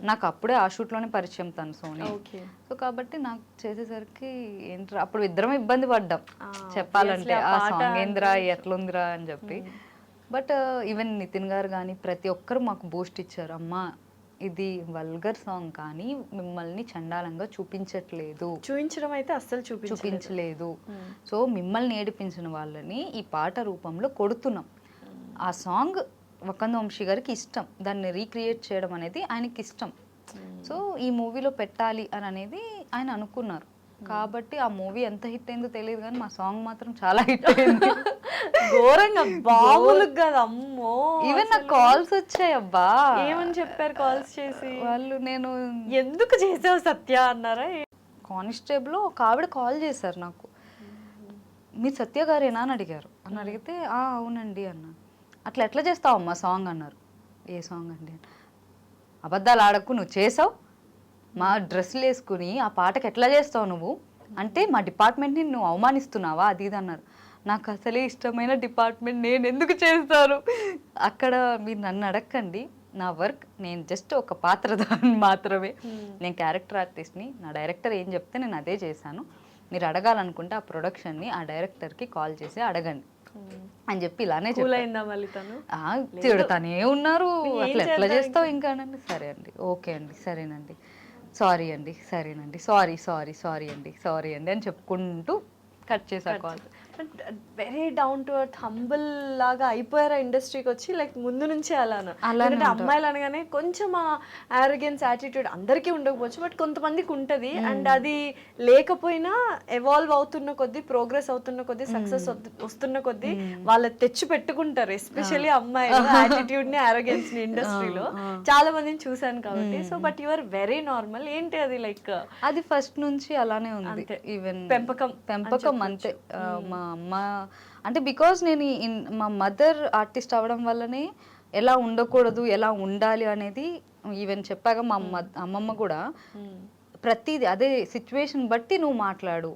నాకు అప్పుడే ఆ షూట్ లోనే పరిచయం తను సోనియా. సో కాబట్టి నాకు చేసేసరికి ఏంట్రా అప్పుడు ఇద్దరం ఇబ్బంది పడ్డాం చెప్పాలంటే, ఆ సాంగ్ ఏంద్రా ఎట్లుందిరా అని చెప్పి. బట్ ఈవెన్ నితిన్ గారు కానీ ప్రతి ఒక్కరు మాకు బూస్ట్ ఇచ్చారు. అమ్మా ఇది వల్గర్ సాంగ్ కానీ మిమ్మల్ని చండాలంగా చూపించడం అయితే అస్సలు చూపించలేదు. సో మిమ్మల్ని ఏడిపించిన వాళ్ళని ఈ పాట రూపంలో కొడుతున్నాం. ఆ సాంగ్ వకంద వంశీ గారికి ఇష్టం, దాన్ని రీక్రియేట్ చేయడం అనేది ఆయనకి ఇష్టం. సో ఈ మూవీలో పెట్టాలి అని అనేది ఆయన అనుకున్నారు. కాబట్టి ఆ మూవీ ఎంత హిట్ అయిందో తెలియదు కానీ మా సాంగ్ మాత్రం చాలా హిట్ అయింది. ఘోరంగా బాబులు కదా అమ్మో. ఈవెన్ నాకు కాల్స్ వచ్చాయి. అబ్బా ఏమని చెప్పారు కాల్స్ చేసి వాళ్ళు? నేను ఎందుకు చేసావు సత్య అన్నారా? కానిస్టేబుల్ ఒక ఆవిడ కాల్ చేశారు నాకు, మీరు సత్య గారేనా అని అడిగారు. అని అడిగితే అవునండి అన్నా. అట్లా ఎట్లా చేస్తావమ్మా సాంగ్ అన్నారు. ఏ సాంగ్ అండి? అబద్ధాలు ఆడకు, నువ్వు చేసావు, మా డ్రెస్సులు వేసుకుని ఆ పాటకి ఎట్లా చేస్తావు నువ్వు అంటే మా డిపార్ట్మెంట్ని నువ్వు అవమానిస్తున్నావా అది ఇది అన్నారు. నాకు అసలే ఇష్టమైన డిపార్ట్మెంట్, నేను ఎందుకు చేస్తాను అక్కడ? మీరు నన్ను అడగండి, నా వర్క్ నేను జస్ట్ ఒక పాత్రధారి మాత్రమే, నేను క్యారెక్టర్ ఆర్టిస్ట్ని. నా డైరెక్టర్ ఏం చెప్తే నేను అదే చేశాను. మీరు అడగాలనుకుంటే ఆ ప్రొడక్షన్ని ఆ డైరెక్టర్కి కాల్ చేసి అడగండి అని చెప్పి ఇలానే తిడతానే ఉన్నారు. అట్లా ఎట్లా చేస్తావు ఇంకా అనండి. సరే అండి, ఓకే అండి, సరేనండి, సారీ అండి, సరేనండి, సారీ అండి అని చెప్పుకుంటూ కట్ చేసా call. Very down to earth humble లాగా అయిపోయారా ఇండస్ట్రీకి వచ్చి? లైక్ ముందు నుంచే అలానే అమ్మాయిలు అనగానే కొంచెం ఆ ఆరోగెన్స్ యాటిట్యూడ్ అందరికీ ఉండకపోవచ్చు, బట్ కొంతమందికి ఉంటుంది. అండ్ అది లేకపోయినా ఎవాల్వ్ అవుతున్న కొద్దీ, ప్రోగ్రెస్ అవుతున్న కొద్దీ, సక్సెస్ వస్తున్న కొద్దీ వాళ్ళు తెచ్చి పెట్టుకుంటారు. ఎస్పెషల్లీ అమ్మాయిలు యాటిట్యూడ్ ని, ఆరోగెన్స్ ని ఇండస్ట్రీలో చాలా మందిని చూసాను కాబట్టి. So but you are very normal. ఏంటి అది? లైక్ అది ఫస్ట్ నుంచి అలానే ఉంది. ఈవెన్ పెంపకం అంతే. మా అమ్మ అంటే బికాజ్ నేను మా మదర్ ఆర్టిస్ట్ అవ్వడం వల్లనే ఎలా ఉండకూడదు, ఎలా ఉండాలి అనేది ఈవెన్ చెప్పాక మా అమ్మమ్మ కూడా ప్రతిదీ అదే సిచ్యువేషన్ బట్టి నువ్వు మాట్లాడు,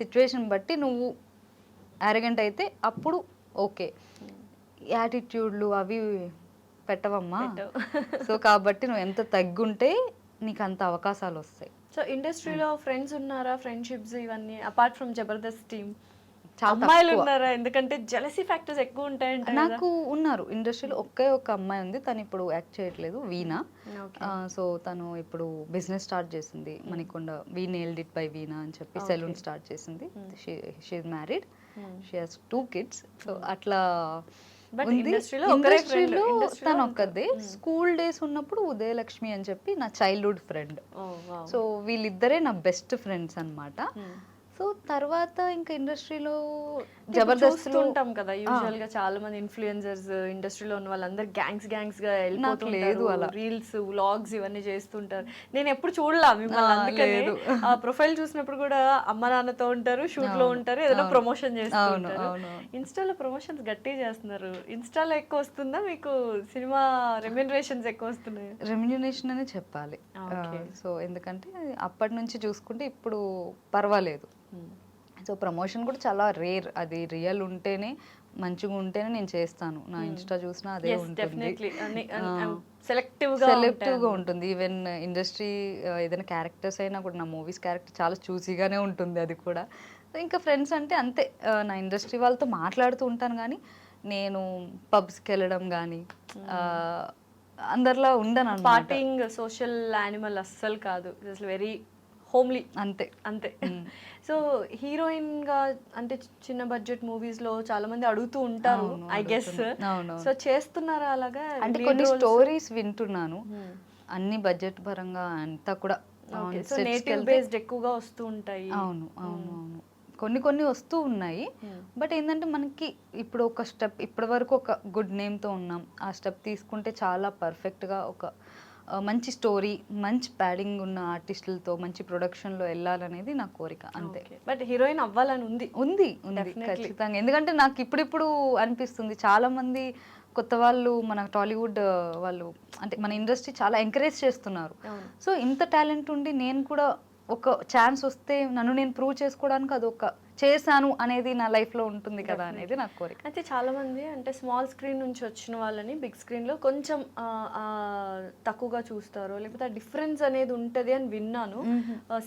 సిచ్యువేషన్ బట్టి నువ్వు అరగెంట్ అయితే అప్పుడు ఓకే, యాటిట్యూడ్లు అవి పెట్టవమ్మా. సో కాబట్టి నువ్వు ఎంత తగ్గుంటే నీకు అంత అవకాశాలు వస్తాయి. సో ఇండస్ట్రీలో ఫ్రెండ్స్ ఉన్నారా, ఫ్రెండ్షిప్స్ ఇవన్నీ అపార్ట్ ఫ్రమ్ జబర్దస్త్ టీమ్? అమ్మాయిలు ఉన్నారా? ఎందుకంటే జెలసీ ఫ్యాక్టర్స్ ఎక్కువ ఉంటాయంట. నాకు ఉన్నారు ఇండస్ట్రీలో. ఒక అమ్మాయి ఉంది, తను ఇప్పుడు యాక్ట్ చేయట్లేదు, వీణా. సో తను ఇప్పుడు బిజినెస్ స్టార్ట్ చేసింది Manikonda, we nailed it by Veena అని చెప్పి సెలూన్ స్టార్ట్ చేసింది. She is married, she has 2 kids. So అట్లా ఇండస్ట్రీలో తను ఒక్కదే. స్కూల్ డేస్ ఉన్నప్పుడు ఉదయలక్ష్మి అని చెప్పి నా చైల్డ్హుడ్ ఫ్రెండ్. సో వీళ్ళిద్దరే నా బెస్ట్ ఫ్రెండ్స్ అన్నమాట. సో తర్వాత ఇంకా ఇండస్ట్రీలో జబర్దస్త్ జబర్దస్త్ ఉంటాం కదా యూజువల్ గా చాలా మంది ఇన్ఫ్లుయెన్సర్స్ ఇండస్ట్రీలో ఉన్న వాళ్ళందరూ గ్యాంగ్స్ గా లేదు వెళ్ళిపోతుంటారు అలా. రీల్స్ వ్లాగ్స్ ఇవన్నీ చేస్తుంటారు. నేను ఎప్పుడు చూడలా మిమ్మల్ని, అందుకనే లేదు. ఆ ప్రొఫైల్ చూసినప్పుడు కూడా అమ్మ నాన్నతో ఉంటారు, షూట్ లో ఉంటారు, ఏదైనా ప్రమోషన్ చేస్తూ ఉంటారు. అవును. ఇన్స్టాలో ప్రమోషన్స్ గట్టిగా చేస్తున్నారు. ఇన్స్టాలో ఎక్కువ వస్తుందా మీకు సినిమా రెమ్యూనరేషన్స్ ఎక్కువ వస్తున్నాయి? రెమ్యునరేషన్ అనే చెప్పాలి. Okay. సో ఎందుకంటే అప్పటి నుంచి చూసుకుంటే ఇప్పుడు పర్వాలేదు. సో ప్రమోషన్ కూడా చాలా రేర్, అది రియల్ ఉంటేనే మంచిగా ఉంటేనే నేను చేస్తాను. నా ఇన్స్టా చూసినా అదే ఉంటుంది, డెఫినెట్లీ సెలెక్టివ్గా ఉంటుంది. ఈవెన్ ఇండస్ట్రీ ఏదైనా క్యారెక్టర్స్ అయినా కూడా, నా మూవీస్ క్యారెక్టర్ చాలా చూసీగానే ఉంటుంది అది కూడా. సో ఇంకా ఫ్రెండ్స్ అంటే అంతే, నా ఇండస్ట్రీ వాళ్ళతో మాట్లాడుతూ ఉంటాను కానీ నేను పబ్స్కి వెళ్ళడం కానీ అందరిలా ఉండను అన్నమాట. పార్టీయింగ్ సోషల్ యానిమల్ అస్సలు కాదు, అసలు వెరీ హోమ్లీ అంతే. అంతే. సో హీరోయిన్ గా అంటే చిన్న బడ్జెట్ మూవీస్ లో చాలా మంది అడుగుతూ ఉంటారు, అవును, ఐ గెస్. అవును. సో చేస్తున్నారా అలాగా? అంటే కొన్ని స్టోరీస్ వింటున్నాను, అన్ని బడ్జెట్ పరంగా అంతా కూడా సో నేటివ్ బేస్డ్ ఎక్కువగా వస్తూ ఉంటాయి. అవును అవును అవును, కొన్ని వస్తూ ఉన్నాయి. బట్ ఏంటంటే మనకి ఇప్పుడు ఒక స్టెప్, ఇప్పటి వరకు ఒక గుడ్ నేమ్తో ఉన్నాం, ఆ స్టెప్ తీసుకుంటే చాలా పర్ఫెక్ట్గా ఒక మంచి స్టోరీ, మంచి ప్యాడింగ్ ఉన్న ఆర్టిస్టులతో మంచి ప్రొడక్షన్లో వెళ్ళాలనేది నా కోరిక, అంతే. బట్ హీరోయిన్ అవ్వాలని ఉంది? ఉంది ఖచ్చితంగా. ఎందుకంటే నాకు ఇప్పుడిప్పుడు అనిపిస్తుంది, చాలా మంది కొత్త వాళ్ళు మన టాలీవుడ్ వాళ్ళు అంటే మన ఇండస్ట్రీ చాలా ఎంకరేజ్ చేస్తున్నారు. సో ఇంత టాలెంట్ ఉండి నేను కూడా ఒక ఛాన్స్ వస్తే నన్ను నేను ప్రూవ్ చేసుకోవడానికి అది ఒక చేశాను అనేది నా లైఫ్లో ఉంటుంది కదా అనేది నా కోరిక. అయితే చాలా మంది అంటే స్మాల్ స్క్రీన్ నుంచి వచ్చిన వాళ్ళని బిగ్ స్క్రీన్లో కొంచెం తక్కువగా చూస్తారు, లేకపోతే ఆ డిఫరెన్స్ అనేది ఉంటుంది అని విన్నాను.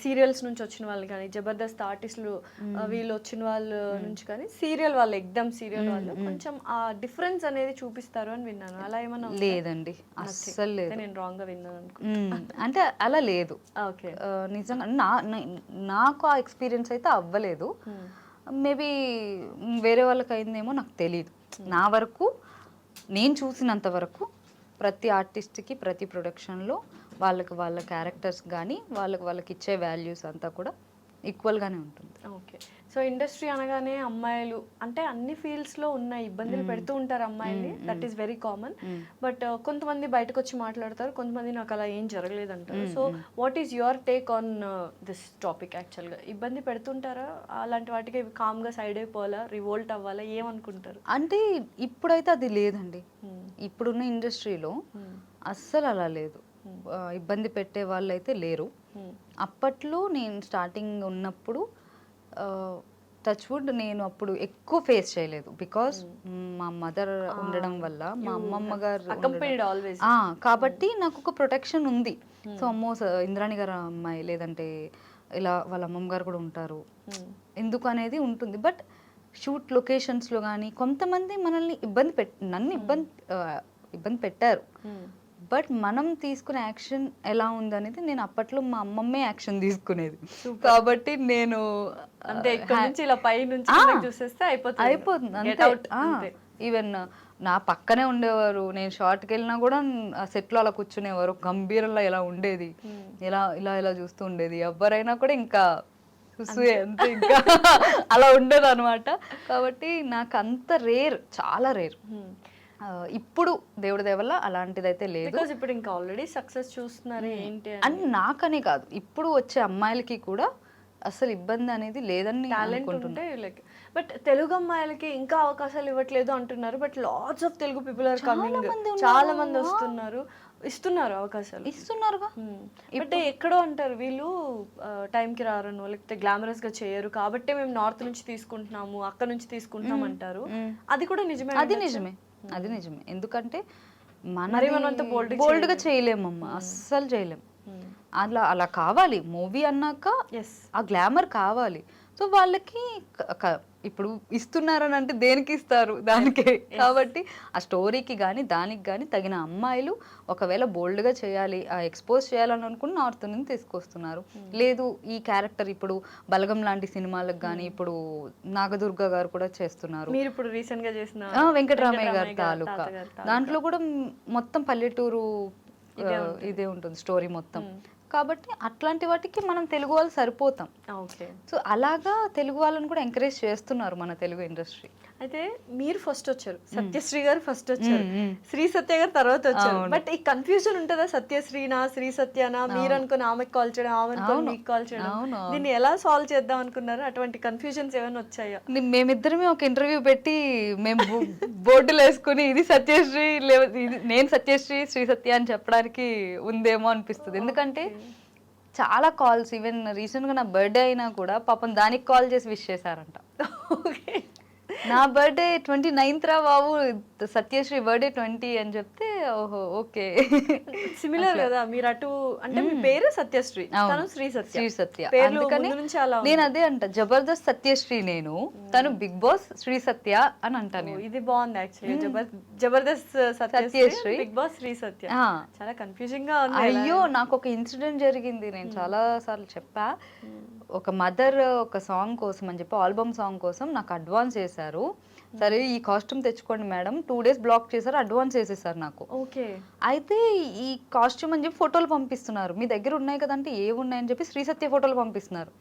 సీరియల్స్ నుంచి వచ్చిన వాళ్ళు కానీ, జబర్దస్త్ ఆర్టిస్టులు వీళ్ళు వచ్చిన వాళ్ళ నుంచి కానీ, సీరియల్ వాళ్ళు ఎగ్దమ్ సీరియల్ వాళ్ళు కొంచెం ఆ డిఫరెన్స్ అనేది చూపిస్తారు అని విన్నాను. అలా ఏమన్నా? లేదండి, అస్సలు లేదు. నేను రాంగ్ గా విన్నాను అనుకో. అంటే అలా లేదు. ఓకే. నిజంగా నాకు ఆ ఎక్స్పీరియన్స్ అయితే అవ్వలేదు. మేబీ వేరే వాళ్ళకి అయిందేమో నాకు తెలియదు. నా వరకు నేను చూసినంత వరకు ప్రతి ఆర్టిస్ట్కి ప్రతి ప్రొడక్షన్లో వాళ్ళ క్యారెక్టర్స్ కానీ వాళ్ళకి ఇచ్చే వాల్యూస్ అంతా కూడా ఈక్వల్గానే ఉంటుంది. ఓకే. సో ఇండస్ట్రీ అనగానే అమ్మాయిలు అంటే అన్ని ఫీల్డ్స్లో ఉన్న ఇబ్బందులు పెడుతూ ఉంటారు అమ్మాయిల్ని, that is very common. But కొంతమంది బయటకు వచ్చి మాట్లాడతారు, కొంతమంది నాకు అలా ఏం జరగలేదు అంటారు. So what is your take on this topic? యాక్చువల్గా ఇబ్బంది పెడుతుంటారా? అలాంటి వాటికి కామ్గా సైడ్ అయిపోవాలా, రివోల్ట్ అవ్వాలా, ఏమనుకుంటారు? అంటే ఇప్పుడైతే అది లేదండి. ఇప్పుడున్న ఇండస్ట్రీలో అస్సలు అలా లేదు, ఇబ్బంది పెట్టే వాళ్ళు అయితే లేరు. అప్పట్లో నేను స్టార్టింగ్ ఉన్నప్పుడు టచ్వుడ్ నేను అప్పుడు ఎక్కువ ఫేస్ చేయలేదు, బికాస్ మా మదర్ ఉండడం వల్ల, మా అమ్మమ్మ గారు కాబట్టి నాకు ఒక ప్రొటెక్షన్ ఉంది. సో అమ్మో ఇంద్రాణి గారు అమ్మాయి, లేదంటే ఇలా వాళ్ళ అమ్మమ్మ గారు కూడా ఉంటారు, ఎందుకు అనేది ఉంటుంది. బట్ షూట్ లొకేషన్స్లో కానీ కొంతమంది మనల్ని నన్ను ఇబ్బంది పెట్టారు. బట్ మనం తీసుకునే యాక్షన్ ఎలా ఉందనేది, నేను అప్పట్లో మా అమ్మమ్మే యాక్షన్ తీసుకునేది కాబట్టి నేను అంతే, ఇక్కడ నుంచి ఇలా పై నుంచి చూసేస్తే అయిపోతుంది అంతే. ఈవెన్ నా పక్కనే ఉండేవారు, నేను షార్ట్కి వెళ్ళినా కూడా ఆ సెట్లో అలా కూర్చునేవారు, గంభీరంలో ఇలా ఉండేది, ఇలా చూస్తూ ఉండేది. ఎవరైనా కూడా ఇంకా అంతే ఇంకా అలా ఉండేది అనమాట. కాబట్టి నాకు అంత రేర్, చాలా రేర్. ఇప్పుడు దేవుడి దయ వల్ల అలాంటిదైతే లేదు. ఇప్పుడు ఇంకా ఆల్రెడీ సక్సెస్ చూస్తున్నారు ఏంటి అని నాకనే కాదు, ఇప్పుడు వచ్చే అమ్మాయిలకి కూడా అసలు ఇబ్బంది అనేది లేదని టాలెంట్ ఉంటే లైక్. బట్ తెలుగు అమ్మాయిలకి ఇంకా అవకాశాలు ఇవ్వట్లేదు అంటున్నారు. But lots of Telugu people are coming, చాలా మంది వస్తున్నారు, ఇస్తున్నారు అవకాశాలు, ఇస్తున్నారుగా. బట్ ఎక్కడో అంటారు వీళ్ళు టైంకి రారను, లేకపోతే గ్లామరస్ గా చేయరు కాబట్టి మేము నార్త్ నుంచి తీసుకుంటున్నాము, అక్కడ నుంచి తీసుకుంటున్నాం అంటారు. అది కూడా నిజమే. అది నిజమే. ఎందుకంటే మనం బోల్డ్గా చేయలేమమ్మా, అస్సలు చేయలేం. అలా కావాలి మూవీ అన్నాక, ఆ గ్లామర్ కావాలి. సో వాళ్ళకి ఇప్పుడు ఇస్తున్నారని అంటే దేనికి ఇస్తారు, దానికే. కాబట్టి ఆ స్టోరీకి కానీ దానికి కానీ తగిన అమ్మాయిలు ఒకవేళ బోల్డ్గా చేయాలి, ఎక్స్పోజ్ చేయాలని అనుకుని నార్త్ నుంచి తీసుకొస్తున్నారు. లేదు ఈ క్యారెక్టర్ ఇప్పుడు బలగం లాంటి సినిమాలకు కానీ ఇప్పుడు నాగదుర్గ గారు కూడా చేస్తున్నారు. మీరు ఇప్పుడు రీసెంట్ గా చేసిన వెంకటరామయ్య గారి తాలూకా, దాంట్లో కూడా మొత్తం పల్లెటూరు ఇదే ఉంటుంది స్టోరీ మొత్తం. కాబట్టి అట్లాంటి వాటికి మనం తెలుగు వాళ్ళు సరిపోతాం. ఓకే. సో అలాగా తెలుగు వాళ్ళని కూడా ఎంకరేజ్ చేస్తున్నారు మన తెలుగు ఇండస్ట్రీ. అయితే మీరు ఫస్ట్ వచ్చారు, సత్యశ్రీ గారు ఫస్ట్ వచ్చారు, శ్రీ సత్య గారు తర్వాత వచ్చారు. బట్ ఈ కన్ఫ్యూజన్ ఉంటుందా, సత్యశ్రీనా శ్రీ సత్యనా, మీరు అనుకుని ఆమెకు కాల్ చేయడం, ఆమె అనుకుని మీకు కాల్ చేయడం, దీన్ని ఎలా సాల్వ్ చేద్దాం అనుకున్నారు? అటువంటి కన్ఫ్యూజన్స్ ఏమైనా వచ్చాయా? మేమిద్దరమే ఒక ఇంటర్వ్యూ పెట్టి మేము బోర్డులు వేసుకుని ఇది సత్యశ్రీ ఇది నేను సత్యశ్రీ శ్రీ సత్య అని చెప్పడానికి ఉందేమో అనిపిస్తుంది. ఎందుకంటే చాలా కాల్స్, ఈవెన్ రీసెంట్గా నా బర్త్డే అయినా కూడా పాపం దానికి కాల్ చేసి విష్ చేశారంట. ఓకే. నా బర్త్డే 29th రా బాబు, సత్యశ్రీ బర్త్డే 20 అని చెప్తే ఓహో ఓకే. సిమిలర్ కదా, మీరు అటు అంటే మీ పేరు సత్యశ్రీ, తను శ్రీ సత్య. శ్రీ సత్య. పేర్లు అందుకని ముందు నుంచి అలా ఉంది. నేను అదే అంట, జబర్దస్త్ సత్యశ్రీ నేను, తను బిగ్ బాస్ శ్రీ సత్య అని అంటాను. ఇది బాగుంది actually, Jabardasth Satyasri, Bigg Boss Sri Satya. చాలా కన్ఫ్యూజింగ్ గా ఉంది. అయ్యో, నాకు ఒక ఇన్సిడెంట్ జరిగింది, నేను చాలా సార్లు చెప్పా. ఒక మదర్ ఒక సాంగ్ కోసం అని చెప్పి, ఆల్బమ్ సాంగ్ కోసం నాకు అడ్వాన్స్ చేశారు. సరే ఈ కాస్ట్యూమ్ తెచ్చుకోండి మేడం, 2 days బ్లాక్ చేశారు, అడ్వాన్స్ చేసేసారు నాకు. ఓకే. అయితే ఈ కాస్ట్యూమ్ అని చెప్పి ఫోటోలు పంపిస్తున్నారు, మీ దగ్గర ఉన్నాయి కదంటే ఏవి ఉన్నాయని చెప్పి శ్రీ సత్య ఫోటోలు పంపిస్తున్నారు.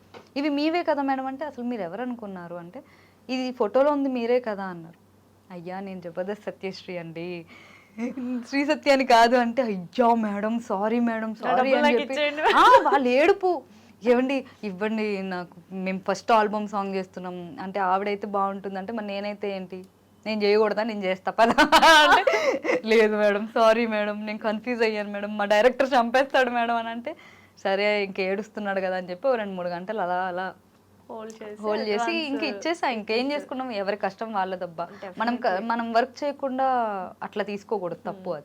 ఇవి మీవే కదా మేడం అంటే, అసలు మీరు ఎవరు అనుకున్నారు అంటే, ఇది ఫోటోలో ఉంది మీరే కదా అన్నారు. అయ్యా నేను జబర్దస్త్ సత్యశ్రీ అండి, శ్రీ సత్య అని కాదు అంటే, అయ్యా మేడం సారీ మేడం సారీ అని చెప్పి వాళ్ళు ఏడుపు. ఏమండి ఇవ్వండి నాకు, మేము ఫస్ట్ ఆల్బమ్ సాంగ్ చేస్తున్నాం అంటే, ఆవిడైతే బాగుంటుంది అంటే మరి నేనైతే ఏంటి, నేను చేయకూడదా, నేను చేస్తా పదా అంటే, లేదు మేడం సారీ మేడం నేను కన్ఫ్యూజ్ అయ్యాను మేడం, మా డైరెక్టర్ చంపేస్తాడు మేడం అని అంటే, సరే ఇంక ఏడుస్తున్నాడు కదా అని చెప్పి 2-3 గంటలు అలా అలా హోల్డ్ చేసి ఇంక ఇచ్చేసా. ఇంకేం చేసుకున్నాం, ఎవరి కష్టం వాళ్ళదబ్బా. మనం వర్క్ చేయకుండా అట్లా తీసుకోకూడదు, తప్పు అది.